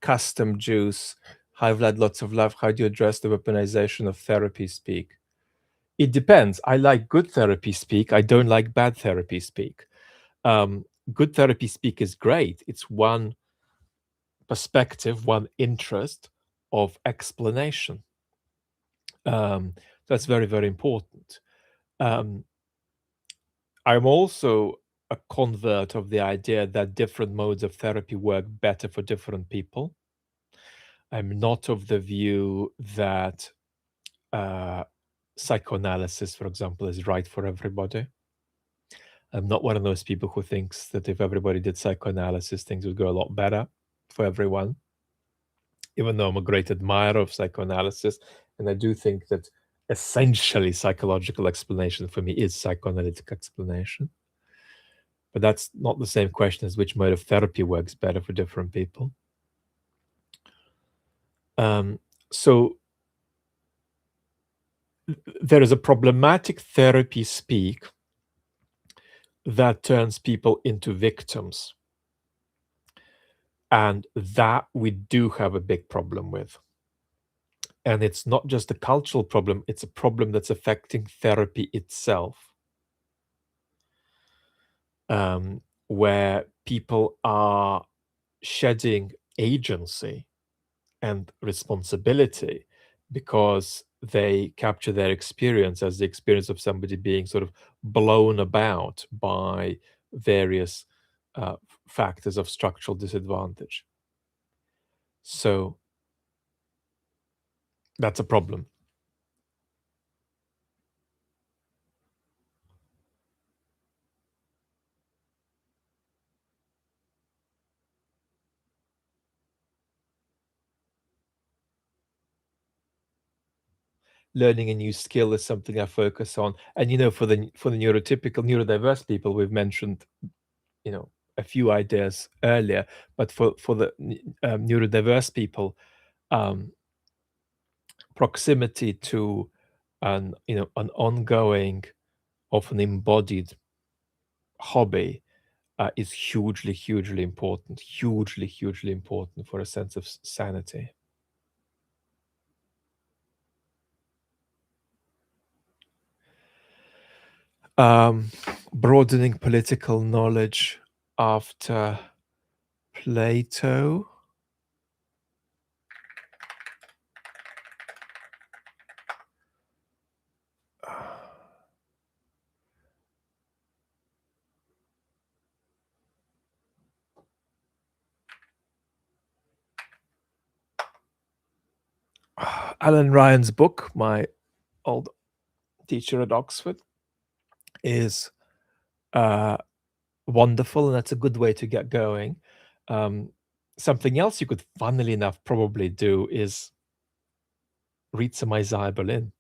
Custom Juice. Hi Vlad, lots of love. How do you address the weaponization of therapy speak? It depends. I like good therapy speak. I don't like bad therapy speak. Good therapy speak is great. It's one perspective, one interest of explanation. That's very, very important. Um, I'm also a convert of the idea that different modes of therapy work better for different people. I'm not of the view that uh, psychoanalysis, for example, is right for everybody. I'm not one of those people who thinks that if everybody did psychoanalysis, things would go a lot better for everyone, even though I'm a great admirer of psychoanalysis. And I do think that essentially psychological explanation for me is psychoanalytic explanation. But that's not the same question as which mode of therapy works better for different people. Um, so there is a problematic therapy speak that turns people into victims. And that we do have a big problem with. And it's not just a cultural problem, it's a problem that's affecting therapy itself, where people are shedding agency and responsibility because they capture their experience as the experience of somebody being sort of blown about by various factors of structural disadvantage. So that's a problem. Learning a new skill is something I focus on. And for the neurotypical, neurodiverse people, we've mentioned a few ideas earlier, but for the neurodiverse people, um, proximity to an ongoing, often embodied hobby is hugely, hugely important. Hugely, hugely important for a sense of sanity. Um, broadening political knowledge after Plato. Alan Ryan's book, my old teacher at Oxford, is wonderful, and that's a good way to get going. Something else you could, funnily enough, probably do is read some Isaiah Berlin.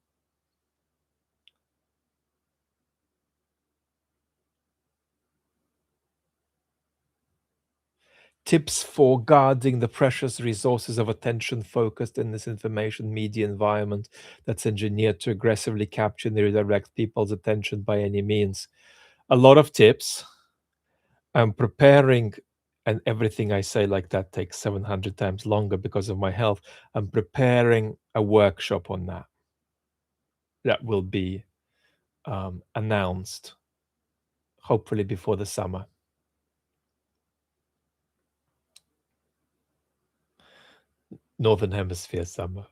tips for guarding the precious resources of attention focused in this information media environment that's engineered to aggressively capture and redirect people's attention by any means. A lot of tips. I'm preparing, and everything I say like that takes 700 times longer because of my health. I'm preparing a workshop on that that will be announced hopefully before the summer. Northern Hemisphere summer.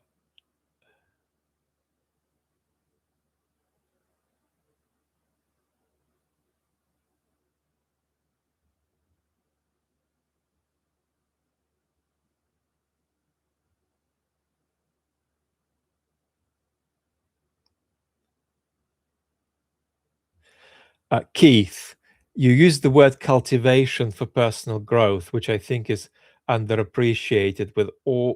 Keith, you used the word cultivation for personal growth, which I think is underappreciated.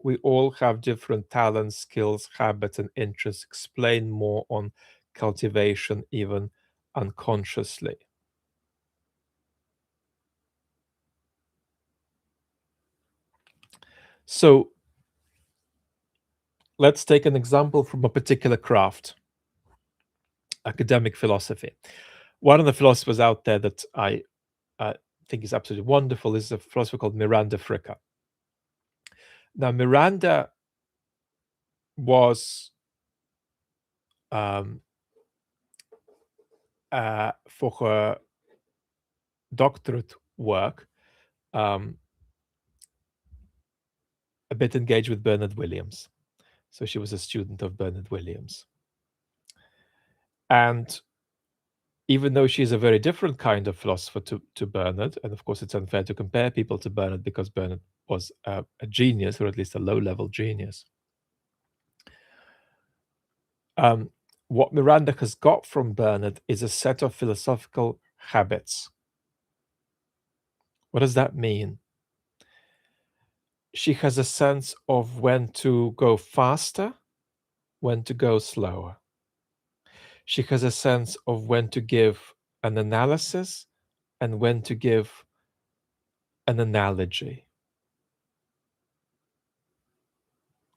We all have different talents, skills, habits, and interests. Explain more on cultivation, even unconsciously. So let's take an example from a particular craft, academic philosophy. One of the philosophers out there that I think is absolutely wonderful is a philosopher called Miranda Fricker. Now, Miranda was um, for her doctorate work um, a bit engaged with Bernard Williams. So she was a student of Bernard Williams. And even though she's a very different kind of philosopher to Bernard, and of course it's unfair to compare people to Bernard because Bernard was a genius, or at least a low-level genius. What Miranda has got from Bernard is a set of philosophical habits. What does that mean? She has a sense of when to go faster, when to go slower. She has a sense of when to give an analysis and when to give an analogy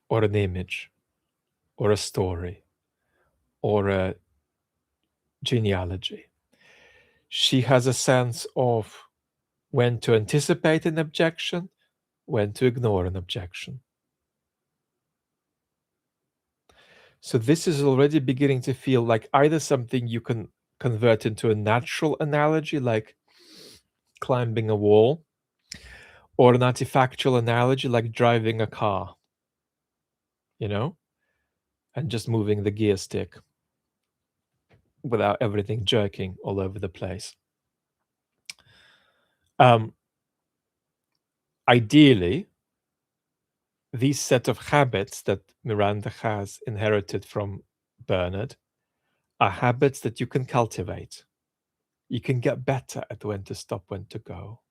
or an image or a story or a genealogy. She has a sense of when to anticipate an objection, when to ignore an objection. So this is already beginning to feel like either something you can convert into a natural analogy, like climbing a wall, or an artifactual analogy, like driving a car, you know, and just moving the gear stick without everything jerking all over the place. Ideally, these set of habits that Miranda has inherited from Bernard are habits that you can cultivate. You can get better at when to stop, when to go.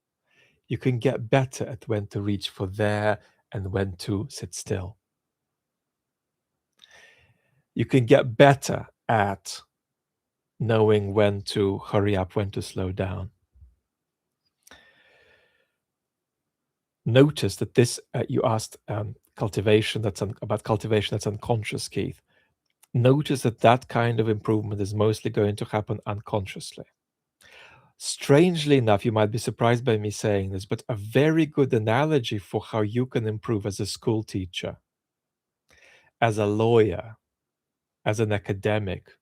You can get better at when to reach for there and when to sit still. You can get better at knowing when to hurry up, when to slow down. Notice that this, you asked cultivation about cultivation that's unconscious, Keith. Notice that that kind of improvement is mostly going to happen unconsciously. Strangely enough, you might be surprised by me saying this, but a very good analogy for how you can improve as a school teacher, as a lawyer, as an academic,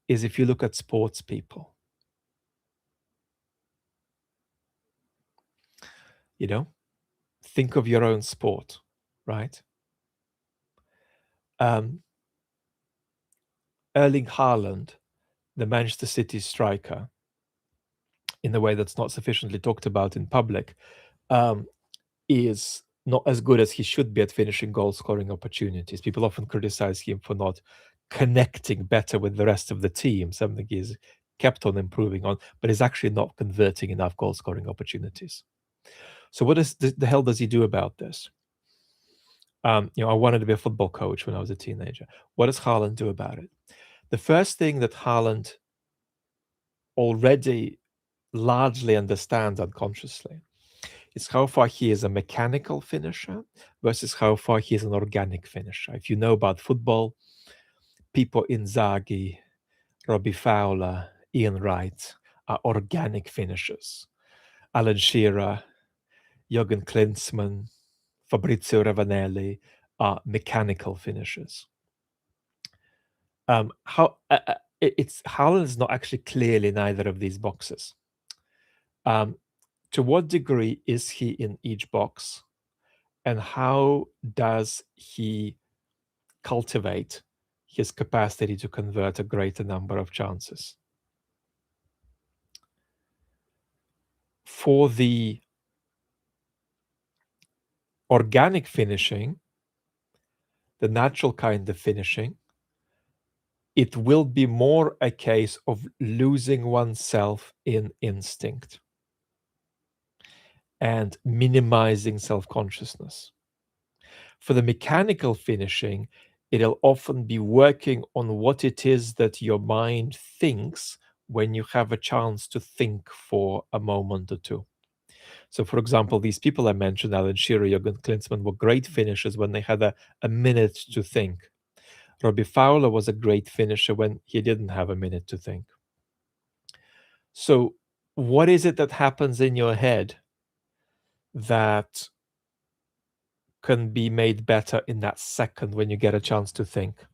is if you look at sports people. You know, think of your own sport, right? Erling Haaland, the Manchester City striker, in a way that's not sufficiently talked about in public, is not as good as he should be at finishing goal scoring opportunities. People often criticize him for not connecting better with the rest of the team, something he's kept on improving on, but is actually not converting enough goal scoring opportunities. So what is the hell does he do about this? I wanted to be a football coach when I was a teenager. What does Haaland do about it? The first thing that Haaland already largely understands unconsciously is how far he is a mechanical finisher versus how far he is an organic finisher. If you know about football, Pippo Inzaghi, Robbie Fowler, Ian Wright are organic finishers. Alan Shearer, Jürgen Klinsmann, Fabrizio Ravanelli are mechanical finishers. It's Haaland is not actually clearly neither of these boxes. To what degree is he in each box, and how does he cultivate his capacity to convert a greater number of chances? For the organic finishing, the natural kind of finishing, it will be more a case of losing oneself in instinct and minimizing self-consciousness. For the mechanical finishing, it'll often be working on what it is that your mind thinks when you have a chance to think for a moment or two. So, for example, these people I mentioned, Alan Shearer, Jürgen Klinsmann, were great finishers when they had a minute to think. Robbie Fowler was a great finisher when he didn't have a minute to think. So, what is it that happens in your head that can be made better in that second when you get a chance to think?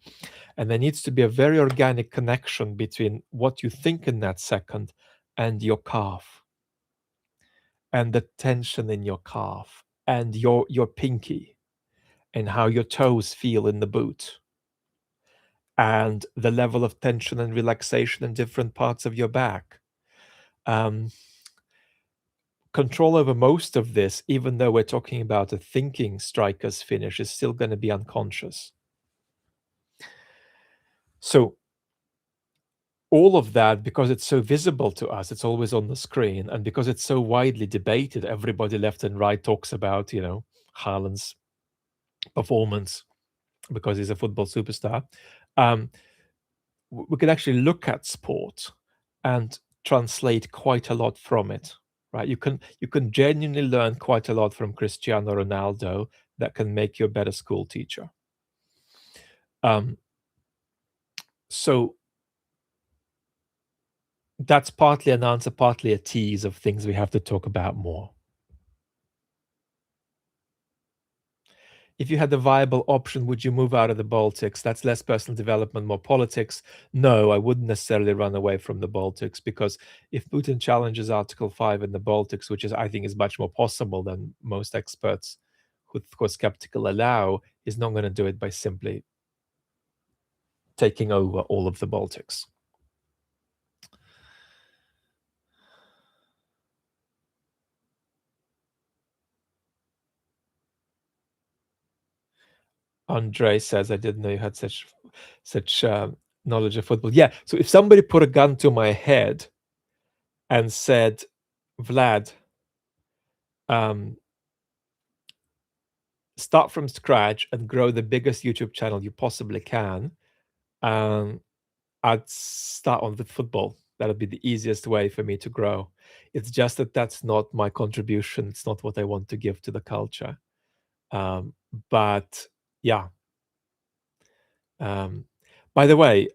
And there needs to be a very organic connection between what you think in that second and your calf, and the tension in your calf, and your pinky, and how your toes feel in the boot, and the level of tension and relaxation in different parts of your back. Control over most of this, even though we're talking about a thinking striker's finish, is still going to be unconscious. So all of that, because it's so visible to us, it's always on the screen, and because it's so widely debated, everybody left and right talks about, Haaland's performance because he's a football superstar. We can actually look at sport and translate quite a lot from it, right? You can genuinely learn quite a lot from Cristiano Ronaldo that can make you a better school teacher. So that's partly an answer, partly a tease of things we have to talk about more. If you had a viable option, would you move out of the Baltics? That's less personal development, more politics. No, I wouldn't necessarily run away from the Baltics, because if Putin challenges Article 5 in the Baltics, which is, I think, is much more possible than most experts who are skeptical allow, he's not going to do it by simply taking over all of the Baltics. Andre says, I didn't know you had such knowledge of football. Yeah, so if somebody put a gun to my head and said, Vlad, start from scratch and grow the biggest YouTube channel you possibly can, I'd start on the football. That'll be the easiest way for me to grow. It's just that that's not my contribution. It's not what I want to give to the culture. But yeah. By the way,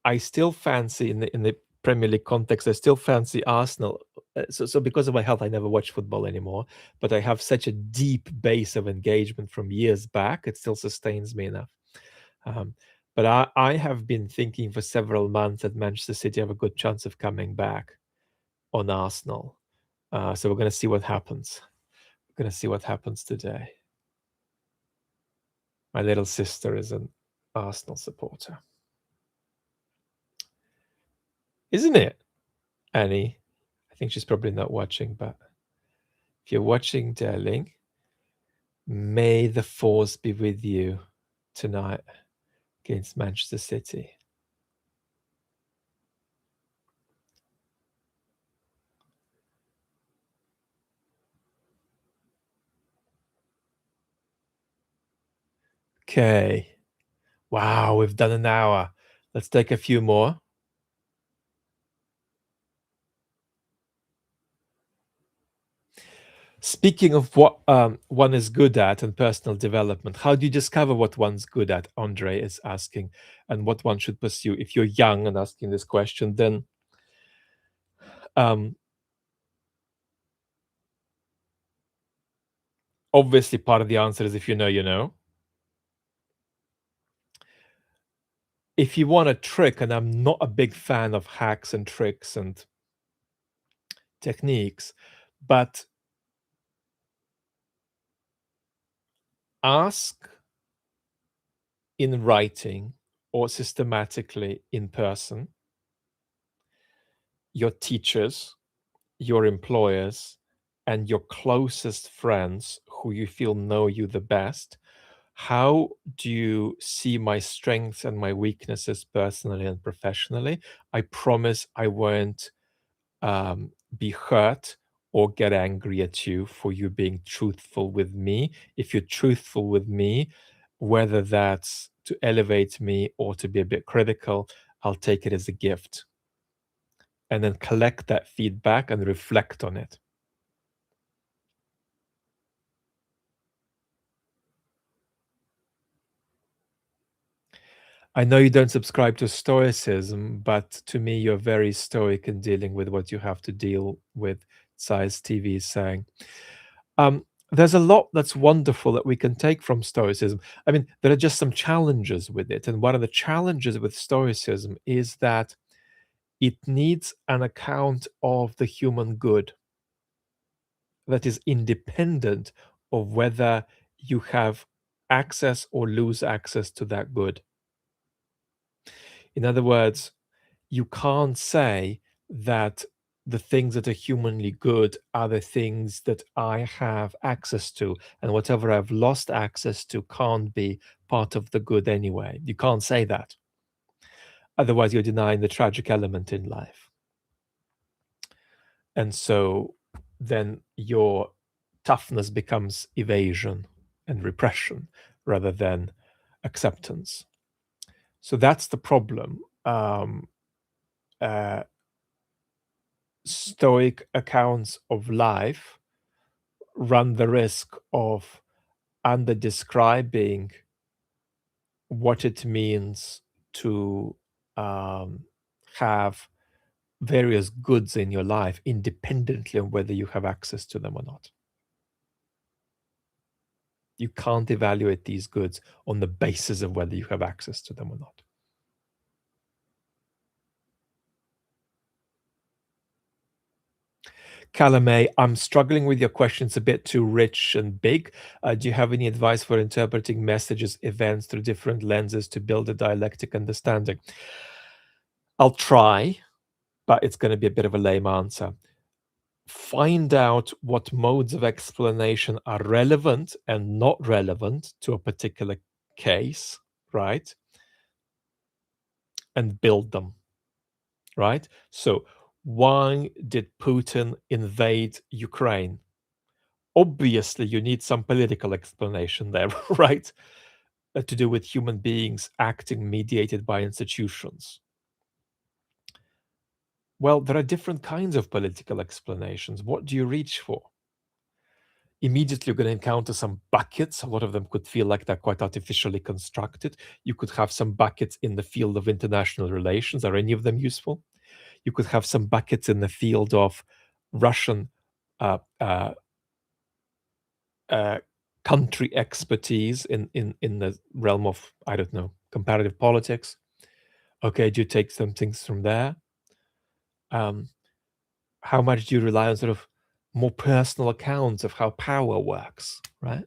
I still fancy in the Premier League context, I still fancy Arsenal. So because of my health, I never watch football anymore. But I have such a deep base of engagement from years back; it still sustains me enough. But I have been thinking for several months that Manchester City have a good chance of coming back on Arsenal. So we're going to see what happens. We're going to see what happens today. My little sister is an Arsenal supporter. Isn't it, Annie? I think she's probably not watching, but if you're watching, darling, may the force be with you tonight against Manchester City. Okay. Wow, we've done an hour. Let's take a few more. Speaking of what one is good at and personal development, how do you discover what one's good at? Andre is asking, and what one should pursue. If you're young and asking this question, then um, obviously part of the answer is if you know, you know. If you want a trick, and I'm not a big fan of hacks and tricks and techniques, but ask in writing or systematically in person your teachers, your employers, and your closest friends who you feel know you the best. How do you see my strengths and my weaknesses personally and professionally? I promise I won't be hurt or get angry at you for you being truthful with me. If you're truthful with me, whether that's to elevate me or to be a bit critical, I'll take it as a gift and then collect that feedback and reflect on it. I know you don't subscribe to stoicism, but to me, you're very stoic in dealing with what you have to deal with. Size TV is saying. There's a lot that's wonderful that we can take from Stoicism. I mean, there are just some challenges with it. And one of the challenges with Stoicism is that it needs an account of the human good that is independent of whether you have access or lose access to that good. In other words, you can't say that the things that are humanly good are the things that I have access to, and whatever I've lost access to can't be part of the good anyway. You can't say that. Otherwise, you're denying the tragic element in life. And so then your toughness becomes evasion and repression rather than acceptance. So that's the problem. Uh, Stoic accounts of life run the risk of under describing what it means to um, have various goods in your life independently of whether you have access to them or not. You can't evaluate these goods on the basis of whether you have access to them or not. Calamay, I'm struggling with your questions a bit too rich and big. Do you have any advice for interpreting messages, events through different lenses to build a dialectic understanding? I'll try, but it's going to be a bit of a lame answer. Find out what modes of explanation are relevant and not relevant to a particular case, right? And build them, right? So, why did Putin invade Ukraine? Obviously, you need some political explanation there, right? To do with human beings acting mediated by institutions. Well, there are different kinds of political explanations. What do you reach for? Immediately, you're going to encounter some buckets. A lot of them could feel like they're quite artificially constructed. You could have some buckets in the field of international relations. Are any of them useful? You could have some buckets in the field of Russian uh, uh, uh, country expertise in the realm of, I don't know, comparative politics. Okay, do you take some things from there? Um, how much do you rely on sort of more personal accounts of how power works, right?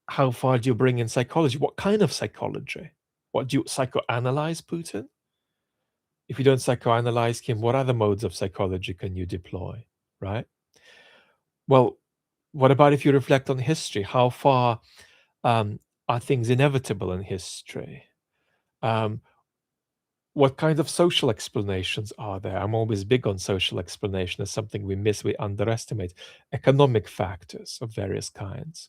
How far do you bring in psychology? What kind of psychology? What do you psychoanalyze Putin? If you don't psychoanalyze him, what other modes of psychology can you deploy, right? Well, what about if you reflect on history? How far are things inevitable in history? Um, what kind of social explanations are there? I'm always big on social explanation as something we miss, we underestimate. Economic factors of various kinds,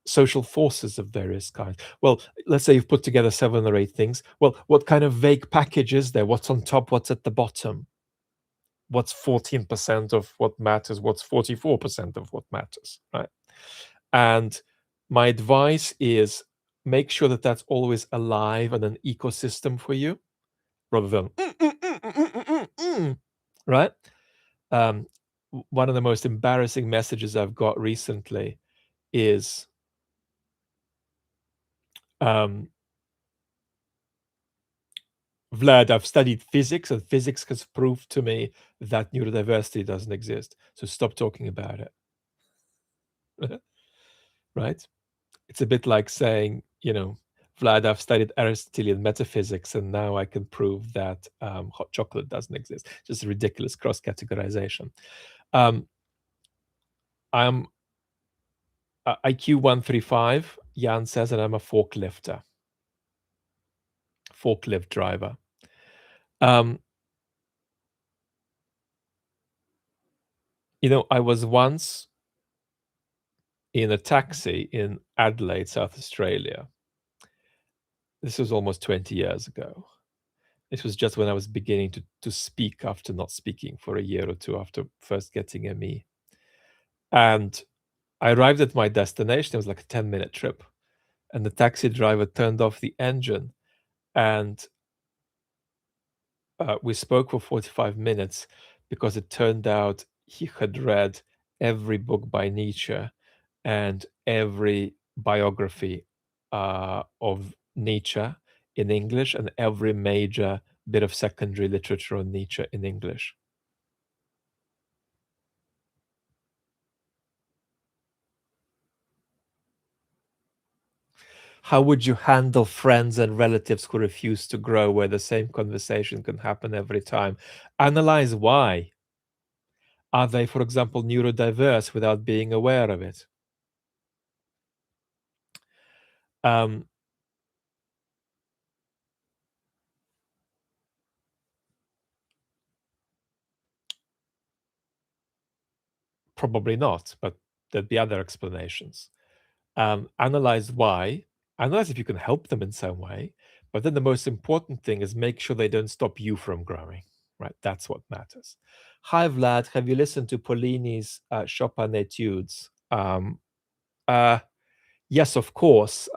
social forces of various kinds. Well, let's say you've put together 7 or 8 things. Well, what kind of vague package is there? What's on top? What's at the bottom? what's 14% of what matters, what's 44% of what matters, right? And my advice is make sure that that's always alive and an ecosystem for you rather than right? Um, One of the most embarrassing messages I've got recently is um, Vlad, I've studied physics, and physics has proved to me that neurodiversity doesn't exist. So stop talking about it. Right? It's a bit like saying, Vlad, I've studied Aristotelian metaphysics, and now I can prove that hot chocolate doesn't exist. Just a ridiculous cross categorization. Um, I'm IQ 135, Jan says, and I'm a forklift driver. Um, I was once in a taxi in Adelaide, South Australia. This was almost 20 years ago. This was just when I was beginning to speak after not speaking for a year or two after first getting ME. And I arrived at my destination. It was like a 10-minute trip. And the taxi driver turned off the engine. And we spoke for 45 minutes because it turned out he had read every book by Nietzsche and every biography of Nietzsche in English and every major bit of secondary literature on Nietzsche in English. How would you handle friends and relatives who refuse to grow where the same conversation can happen every time? Analyze why. Are they, for example, neurodiverse without being aware of it? Um, Probably not, but there'd be other explanations. Analyze why, analyze if you can help them in some way, but then the most important thing is make sure they don't stop you from growing, right? That's what matters. Hi, Vlad. Have you listened to Pollini's Chopin Etudes? Uh, yes, of course.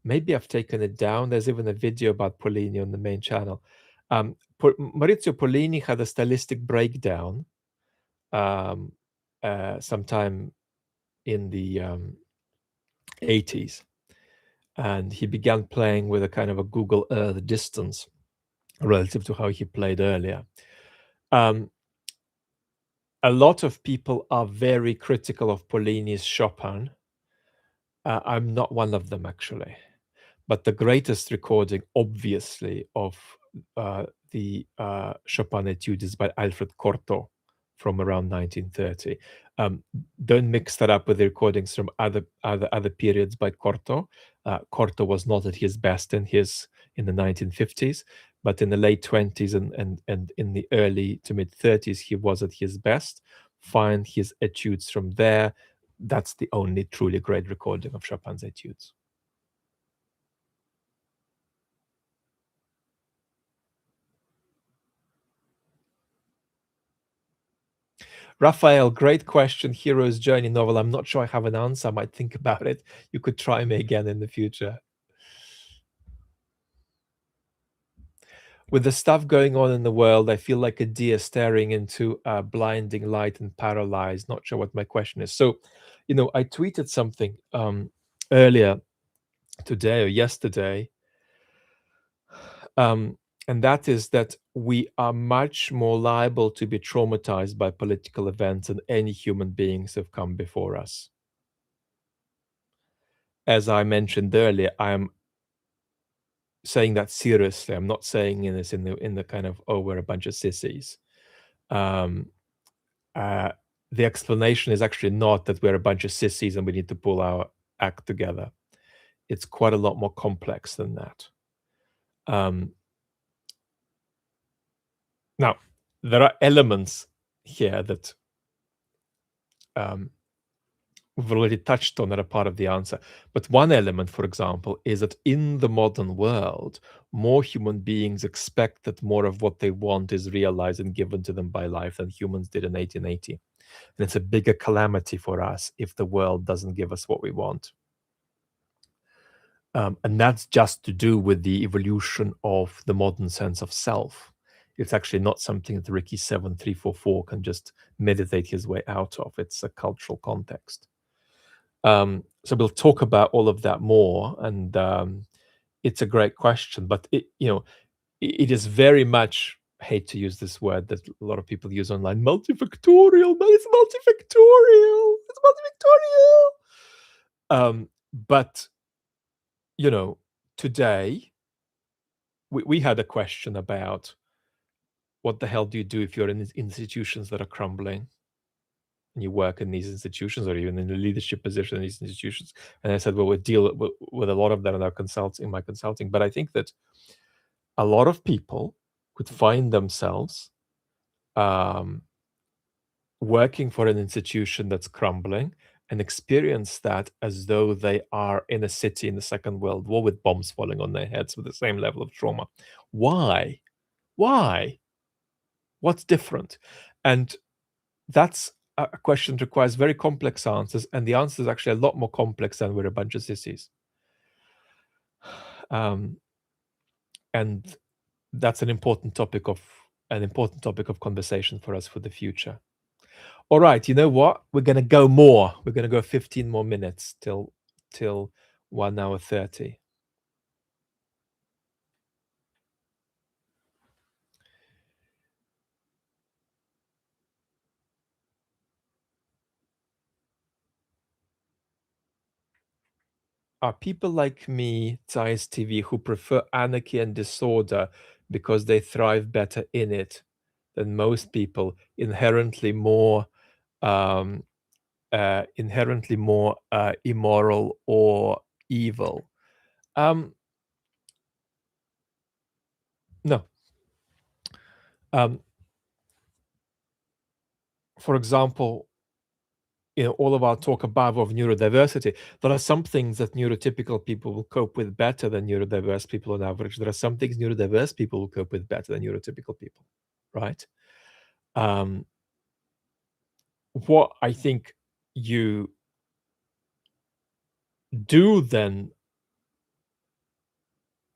Maybe I've taken it down. There's even a video about Pollini on the main channel. Maurizio Pollini had a stylistic breakdown um, sometime in the 80s. And he began playing with a kind of a Google Earth distance relative to how he played earlier. Um, a lot of people are very critical of Pollini's Chopin. I'm not one of them, actually. But the greatest recording, obviously, of the Chopin Etude is by Alfred Cortot from around 1930. Um, don't mix that up with the recordings from other periods by Cortot. Cortot was not at his best in the 1950s, but in the late 20s and in the early to mid 30s, he was at his best. Find his etudes from there. That's the only truly great recording of Chopin's etudes. Raphael, great question. Hero's Journey novel. I'm not sure I have an answer. I might think about it. You could try me again in the future. With the stuff going on in the world, I feel like a deer staring into blinding light and paralyzed. Not sure what my question is. So, I tweeted something earlier today or yesterday, and that is that we are much more liable to be traumatized by political events than any human beings have come before us. As I mentioned earlier, I am saying that seriously. I'm not saying this in the kind of, oh, we're a bunch of sissies. Um, uh, the explanation is actually not that we're a bunch of sissies and we need to pull our act together. It's quite a lot more complex than that. Um, Now, there are elements here that we've already touched on that a part of the answer. But one element, for example, is that in the modern world, more human beings expect that more of what they want is realized and given to them by life than humans did in 1880. And it's a bigger calamity for us if the world doesn't give us what we want. And that's just to do with the evolution of the modern sense of self. It's actually not something that Ricky 7344 can just meditate his way out of. It's a cultural context. So we'll talk about all of that more, and it's a great question. But it is very much, I hate to use this word that a lot of people use online, multifactorial. But it's multifactorial. It's multifactorial. But today we had a question about what the hell do you do if you're in institutions that are crumbling and you work in these institutions or even in a leadership position in these institutions. And I said, well, we deal with a lot of that in my consulting. But I think that a lot of people could find themselves working for an institution that's crumbling and experience that as though they are in a city in the Second World War with bombs falling on their heads with the same level of trauma. Why? Why? What's different? And that's a question that requires very complex answers, and the answer is actually a lot more complex than we're a bunch of sissies. And that's an important topic of conversation for us for the future. All right, you know what? We're going to go more. We're going to go 15 more minutes till 1 hour 30. Are people like me, Zeiss TV, who prefer anarchy and disorder because they thrive better in it than most people, inherently more immoral or evil? No. For example, all of our talk above of neurodiversity, there are some things that neurotypical people will cope with better than neurodiverse people on average. There are some things neurodiverse people will cope with better than neurotypical people, right? What I think you do then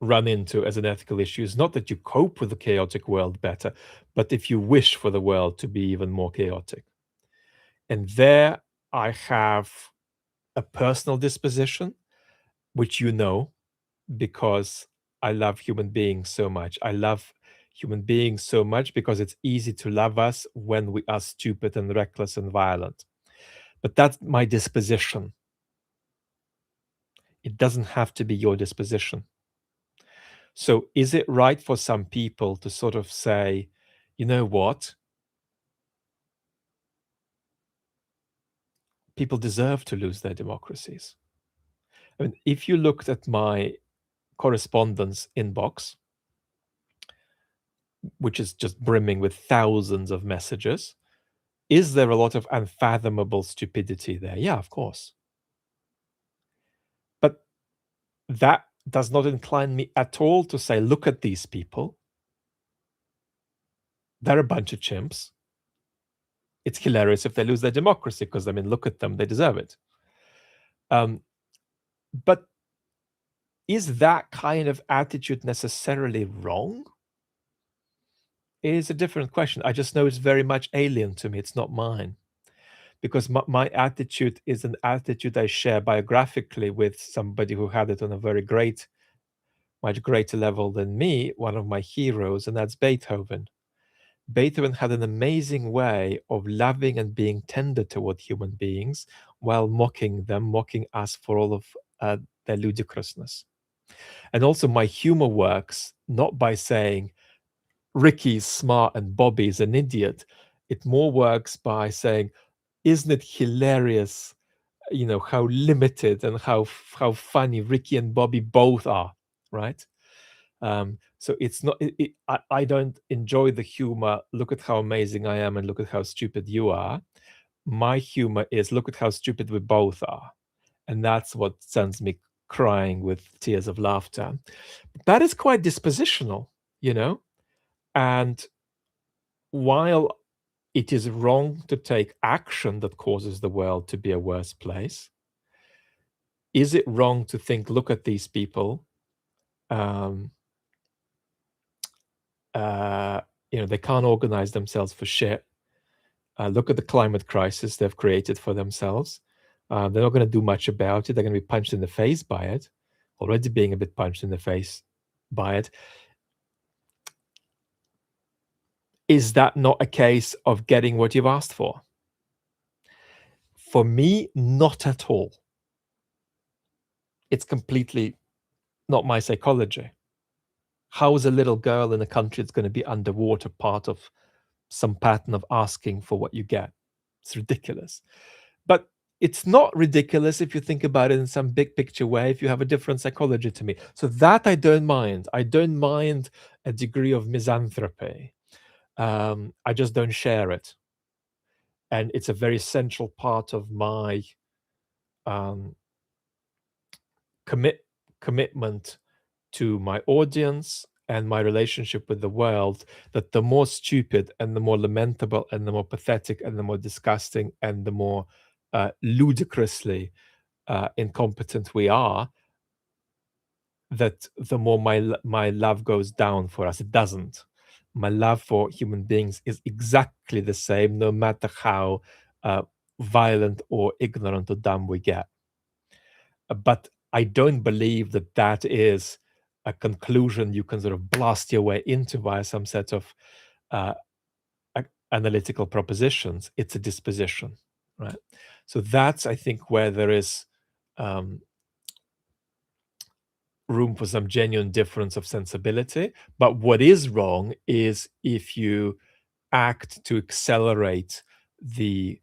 run into as an ethical issue is not that you cope with the chaotic world better, but if you wish for the world to be even more chaotic. And there I have a personal disposition, which because I love human beings so much. I love human beings so much because it's easy to love us when we are stupid and reckless and violent. But that's my disposition. It doesn't have to be your disposition. So is it right for some people to sort of say, you know what? People deserve to lose their democracies. I mean, if you looked at my correspondence inbox, which is just brimming with thousands of messages, is there a lot of unfathomable stupidity there? Yeah, of course. But that does not incline me at all to say, look at these people. They're a bunch of chimps. It's hilarious if they lose their democracy because, look at them. They deserve it. But is that kind of attitude necessarily wrong? It is a different question. I just know it's very much alien to me. It's not mine. Because my attitude is an attitude I share biographically with somebody who had it on a much greater level than me, one of my heroes, and that's Beethoven. Beethoven had an amazing way of loving and being tender toward human beings while mocking us for all of their ludicrousness. And also, my humor works not by saying Ricky's smart and Bobby's an idiot. It more works by saying, isn't it hilarious, how limited and how funny Ricky and Bobby both are, right? So it's not. I don't enjoy the humor. Look at how amazing I am, and look at how stupid you are. My humor is look at how stupid we both are. And that's what sends me crying with tears of laughter. That is quite dispositional, you know? And while it is wrong to take action that causes the world to be a worse place, is it wrong to think, look at these people? Um, uh, they can't organize themselves for shit. Look at the climate crisis they've created for themselves. They're not going to do much about it. They're going to be punched in the face by it, already being a bit punched in the face by it. Is that not a case of getting what you've asked for? For me, not at all. It's completely not my psychology. How is a little girl in a country that's going to be underwater part of some pattern of asking for what you get? It's ridiculous. But it's not ridiculous if you think about it in some big picture way, if you have a different psychology to me. So that I don't mind. I don't mind a degree of misanthropy. I just don't share it. And it's a very central part of my um, commit commitment to my audience and my relationship with the world, that the more stupid and the more lamentable and the more pathetic and the more disgusting and the more ludicrously incompetent we are, that the more my love goes down for us. It doesn't. My love for human beings is exactly the same, no matter how violent or ignorant or dumb we get. But I don't believe that that is a conclusion you can sort of blast your way into via some set of uh, analytical propositions. It's a disposition, right? So that's, I think, where there is um, room for some genuine difference of sensibility. But what is wrong is if you act to accelerate the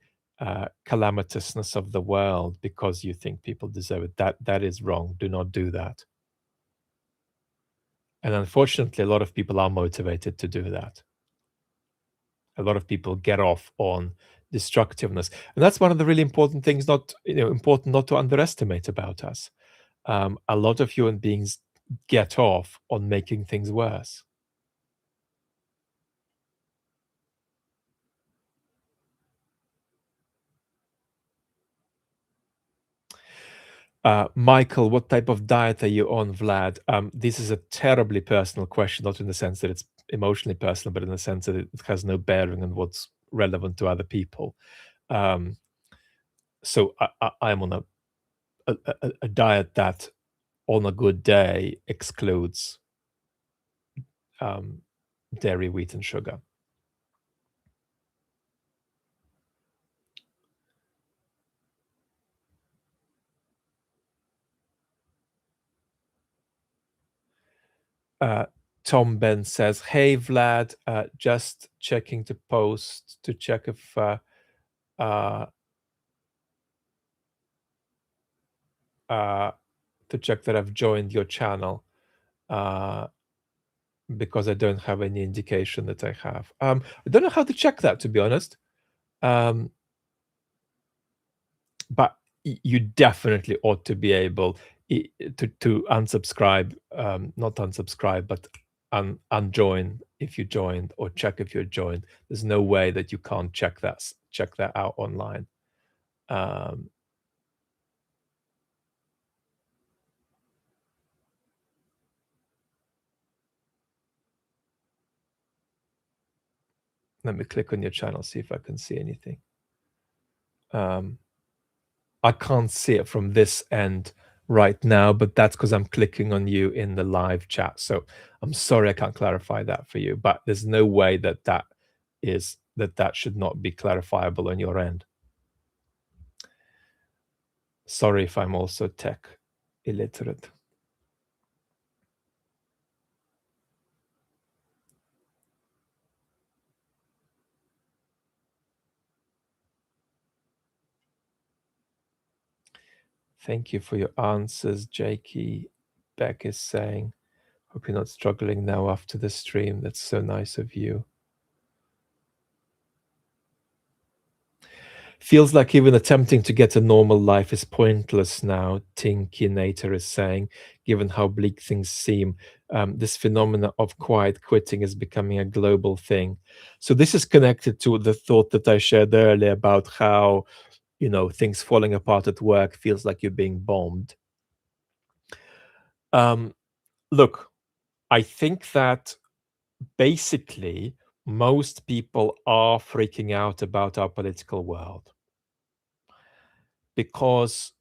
calamitousness of the world because you think people deserve it. That is wrong. Do not do that. And unfortunately, a lot of people are motivated to do that. A lot of people get off on destructiveness, and that's one of the really important things. Important not to underestimate about us. A lot of human beings get off on making things worse. Michael, what type of diet are you on, Vlad? This is a terribly personal question, not in the sense that it's emotionally personal, but in the sense that it has no bearing on what's relevant to other people. Um, so I'm on a diet that, on a good day, excludes um, dairy, wheat, and sugar. Uh, Tom Ben says, "Hey Vlad, just checking to post to check if uh, uh, to check that I've joined your channel uh, because I don't have any indication that I have. I don't know how to check that, to be honest. Um, but you definitely ought to be able to unsubscribe, not unsubscribe, but unjoin if you joined, or check if you're joined. There's no way that you can't check that out online. Um, Let me click on your channel, see if I can see anything. Um, I can't see it from this end right now, but that's because I'm clicking on you in the live chat. So I'm sorry I can't clarify that for you, but there's no way that should not be clarifiable on your end. Sorry if I'm also tech illiterate. Thank you for your answers, Jakey. Beck is saying, hope you're not struggling now after the stream. That's so nice of you. Feels like even attempting to get a normal life is pointless now, Tinkinator is saying, given how bleak things seem. This phenomena of quiet quitting is becoming a global thing. So this is connected to the thought that I shared earlier about how, things falling apart at work feels like you're being bombed. Um, Look, I think that basically most people are freaking out about our political world because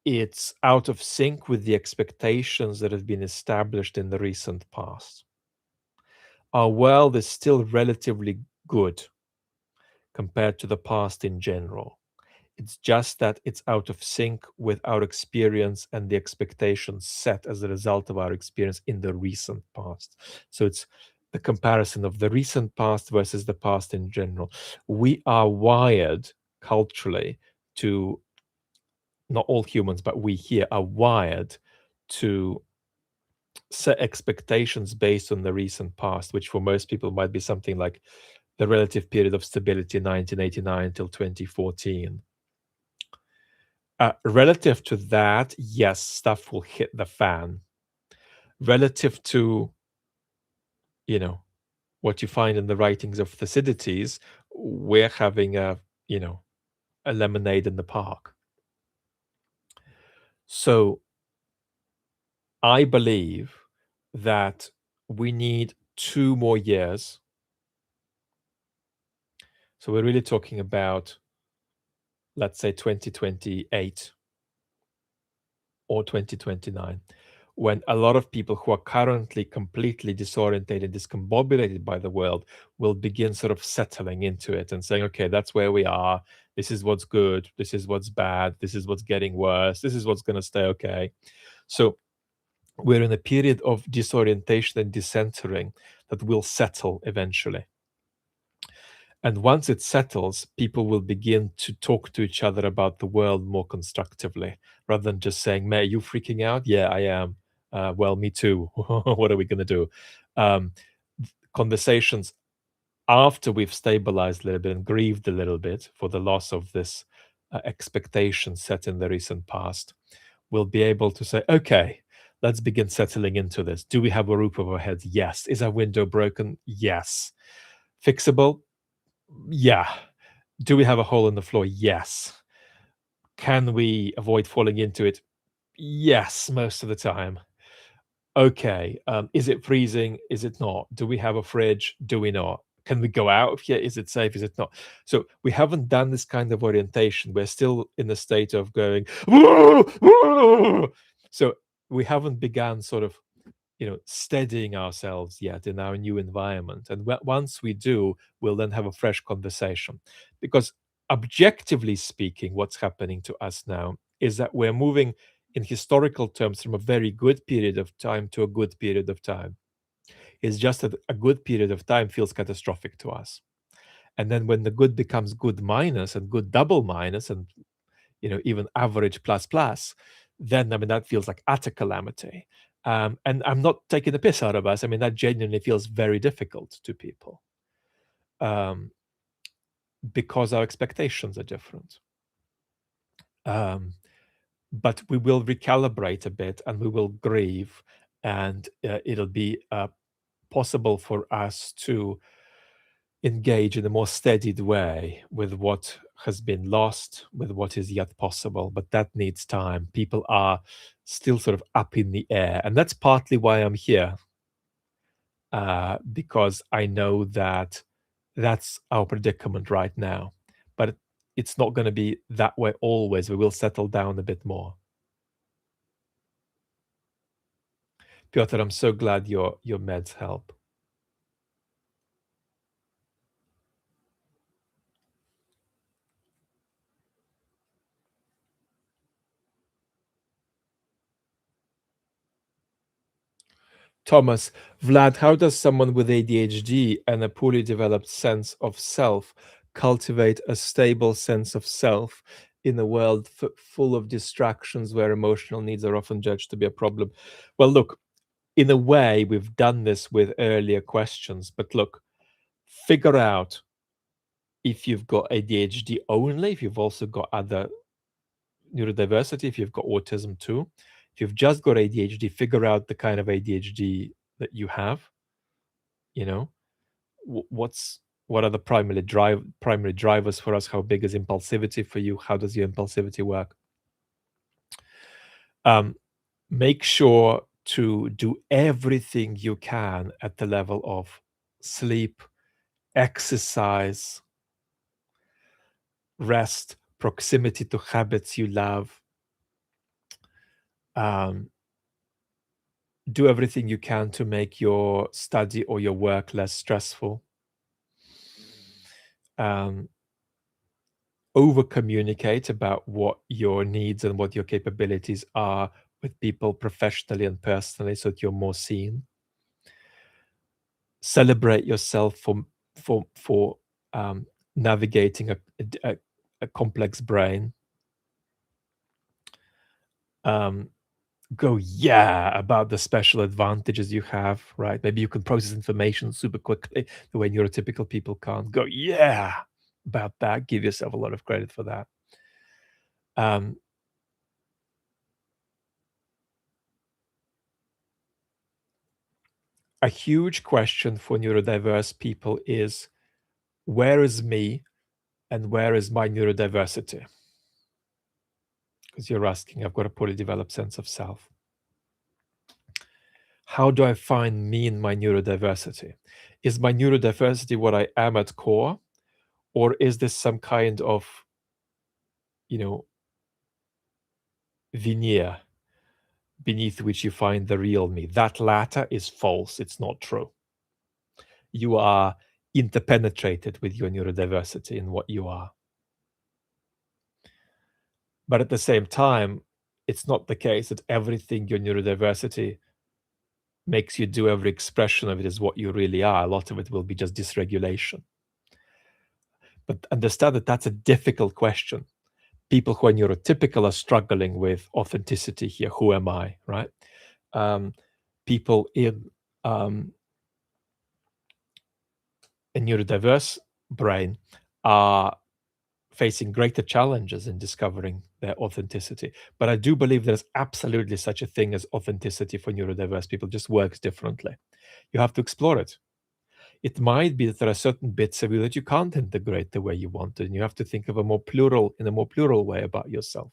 it's out of sync with the expectations that have been established in the recent past. Our world is still relatively good compared to the past in general. It's just that it's out of sync with our experience and the expectations set as a result of our experience in the recent past. So it's the comparison of the recent past versus the past in general. We are wired culturally to, not all humans, but we here are wired to set expectations based on the recent past, which for most people might be something like the relative period of stability 1989 till 2014. Relative to that, yes, stuff will hit the fan. Relative to, you know, what you find in the writings of Thucydides, we're having a lemonade in the park. So I believe that we need 2 more years. So we're really talking about, let's say, 2028 or 2029, when a lot of people who are currently completely disorientated, discombobulated by the world, will begin sort of settling into it and saying, okay, that's where we are. This is what's good. This is what's bad. This is what's getting worse. This is what's going to stay okay. So we're in a period of disorientation and decentering that will settle eventually. And once it settles, people will begin to talk to each other about the world more constructively, rather than just saying, "Mate, you freaking out? Yeah, I am. Well, me too. What are we going to do?" Um, Conversations after we've stabilized a little bit and grieved a little bit for the loss of this expectation set in the recent past, will be able to say, "Okay, let's begin settling into this. Do we have a roof over our heads? Yes. Is our window broken? Yes. Fixable? Yeah. Do we have a hole in the floor? Yes. Can we avoid falling into it? Yes, most of the time. Okay. Is it freezing? Is it not? Do we have a fridge? Do we not? Can we go out of here? Is it safe? Is it not? So we haven't done this kind of orientation. We're still in the state of going, so we haven't begun sort of steadying ourselves yet in our new environment. And once we do, we'll then have a fresh conversation. Because objectively speaking, what's happening to us now is that we're moving in historical terms from a very good period of time to a good period of time. It's just that a good period of time feels catastrophic to us. And then when the good becomes good minus and good double minus and even average plus plus, then I mean that feels like utter calamity. And I'm not taking the piss out of us. I mean that genuinely feels very difficult to people um, because our expectations are different. Um, but we will recalibrate a bit and we will grieve, and it'll be possible for us to engage in a more steadied way with what has been lost, with what is yet possible. But that needs time. People are still sort of up in the air. And that's partly why I'm here, because I know that that's our predicament right now. But it's not going to be that way always. We will settle down a bit more. Piotr, I'm so glad your meds help. Thomas, Vlad, how does someone with ADHD and a poorly developed sense of self cultivate a stable sense of self in a world full of distractions where emotional needs are often judged to be a problem? Well, look, in a way, we've done this with earlier questions, but look, figure out if you've got ADHD only, if you've also got other neurodiversity, if you've got autism too. If you've just got ADHD, figure out the kind of ADHD that you have. You know, what's what are the primary drivers for us? How big is impulsivity for you? How does your impulsivity work? Make sure to do everything you can at the level of sleep, exercise, rest, proximity to habits you love. Do everything you can to make your study or your work less stressful. Over communicate about what your needs and what your capabilities are with people professionally and personally so that you're more seen. Celebrate yourself for navigating a complex brain. Go about the special advantages you have, right? Maybe you can process information super quickly the way neurotypical people can't. Go about that. Give yourself a lot of credit for that. A huge question for neurodiverse people is, where is me and where is my neurodiversity? Because you're asking, I've got a poorly developed sense of self. How do I find me in my neurodiversity? Is my neurodiversity what I am at core? Or is this some kind of, veneer beneath which you find the real me? That latter is false. It's not true. You are interpenetrated with your neurodiversity in what you are. But at the same time, it's not the case that everything your neurodiversity makes you do, every expression of it is what you really are. A lot of it will be just dysregulation. But understand that that's a difficult question. People who are neurotypical are struggling with authenticity here. Who am I, right? People in a neurodiverse brain are facing greater challenges in discovering their authenticity. But I do believe there's absolutely such a thing as authenticity for neurodiverse people. It just works differently. You have to explore it. It might be that there are certain bits of you that you can't integrate the way you want to, and you have to think of a more plural way about yourself.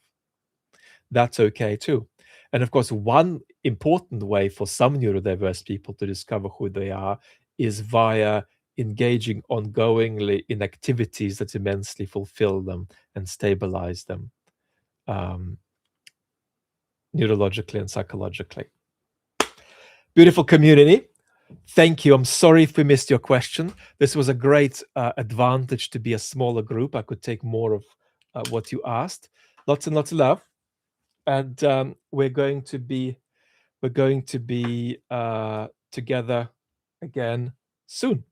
That's okay too. And of course, one important way for some neurodiverse people to discover who they are is via engaging ongoingly in activities that immensely fulfill them and stabilize them, neurologically and psychologically. Beautiful community. Thank you. I'm sorry if we missed your question. This was a great advantage to be a smaller group. I could take more of what you asked. Lots and lots of love. And we're going to be together again soon.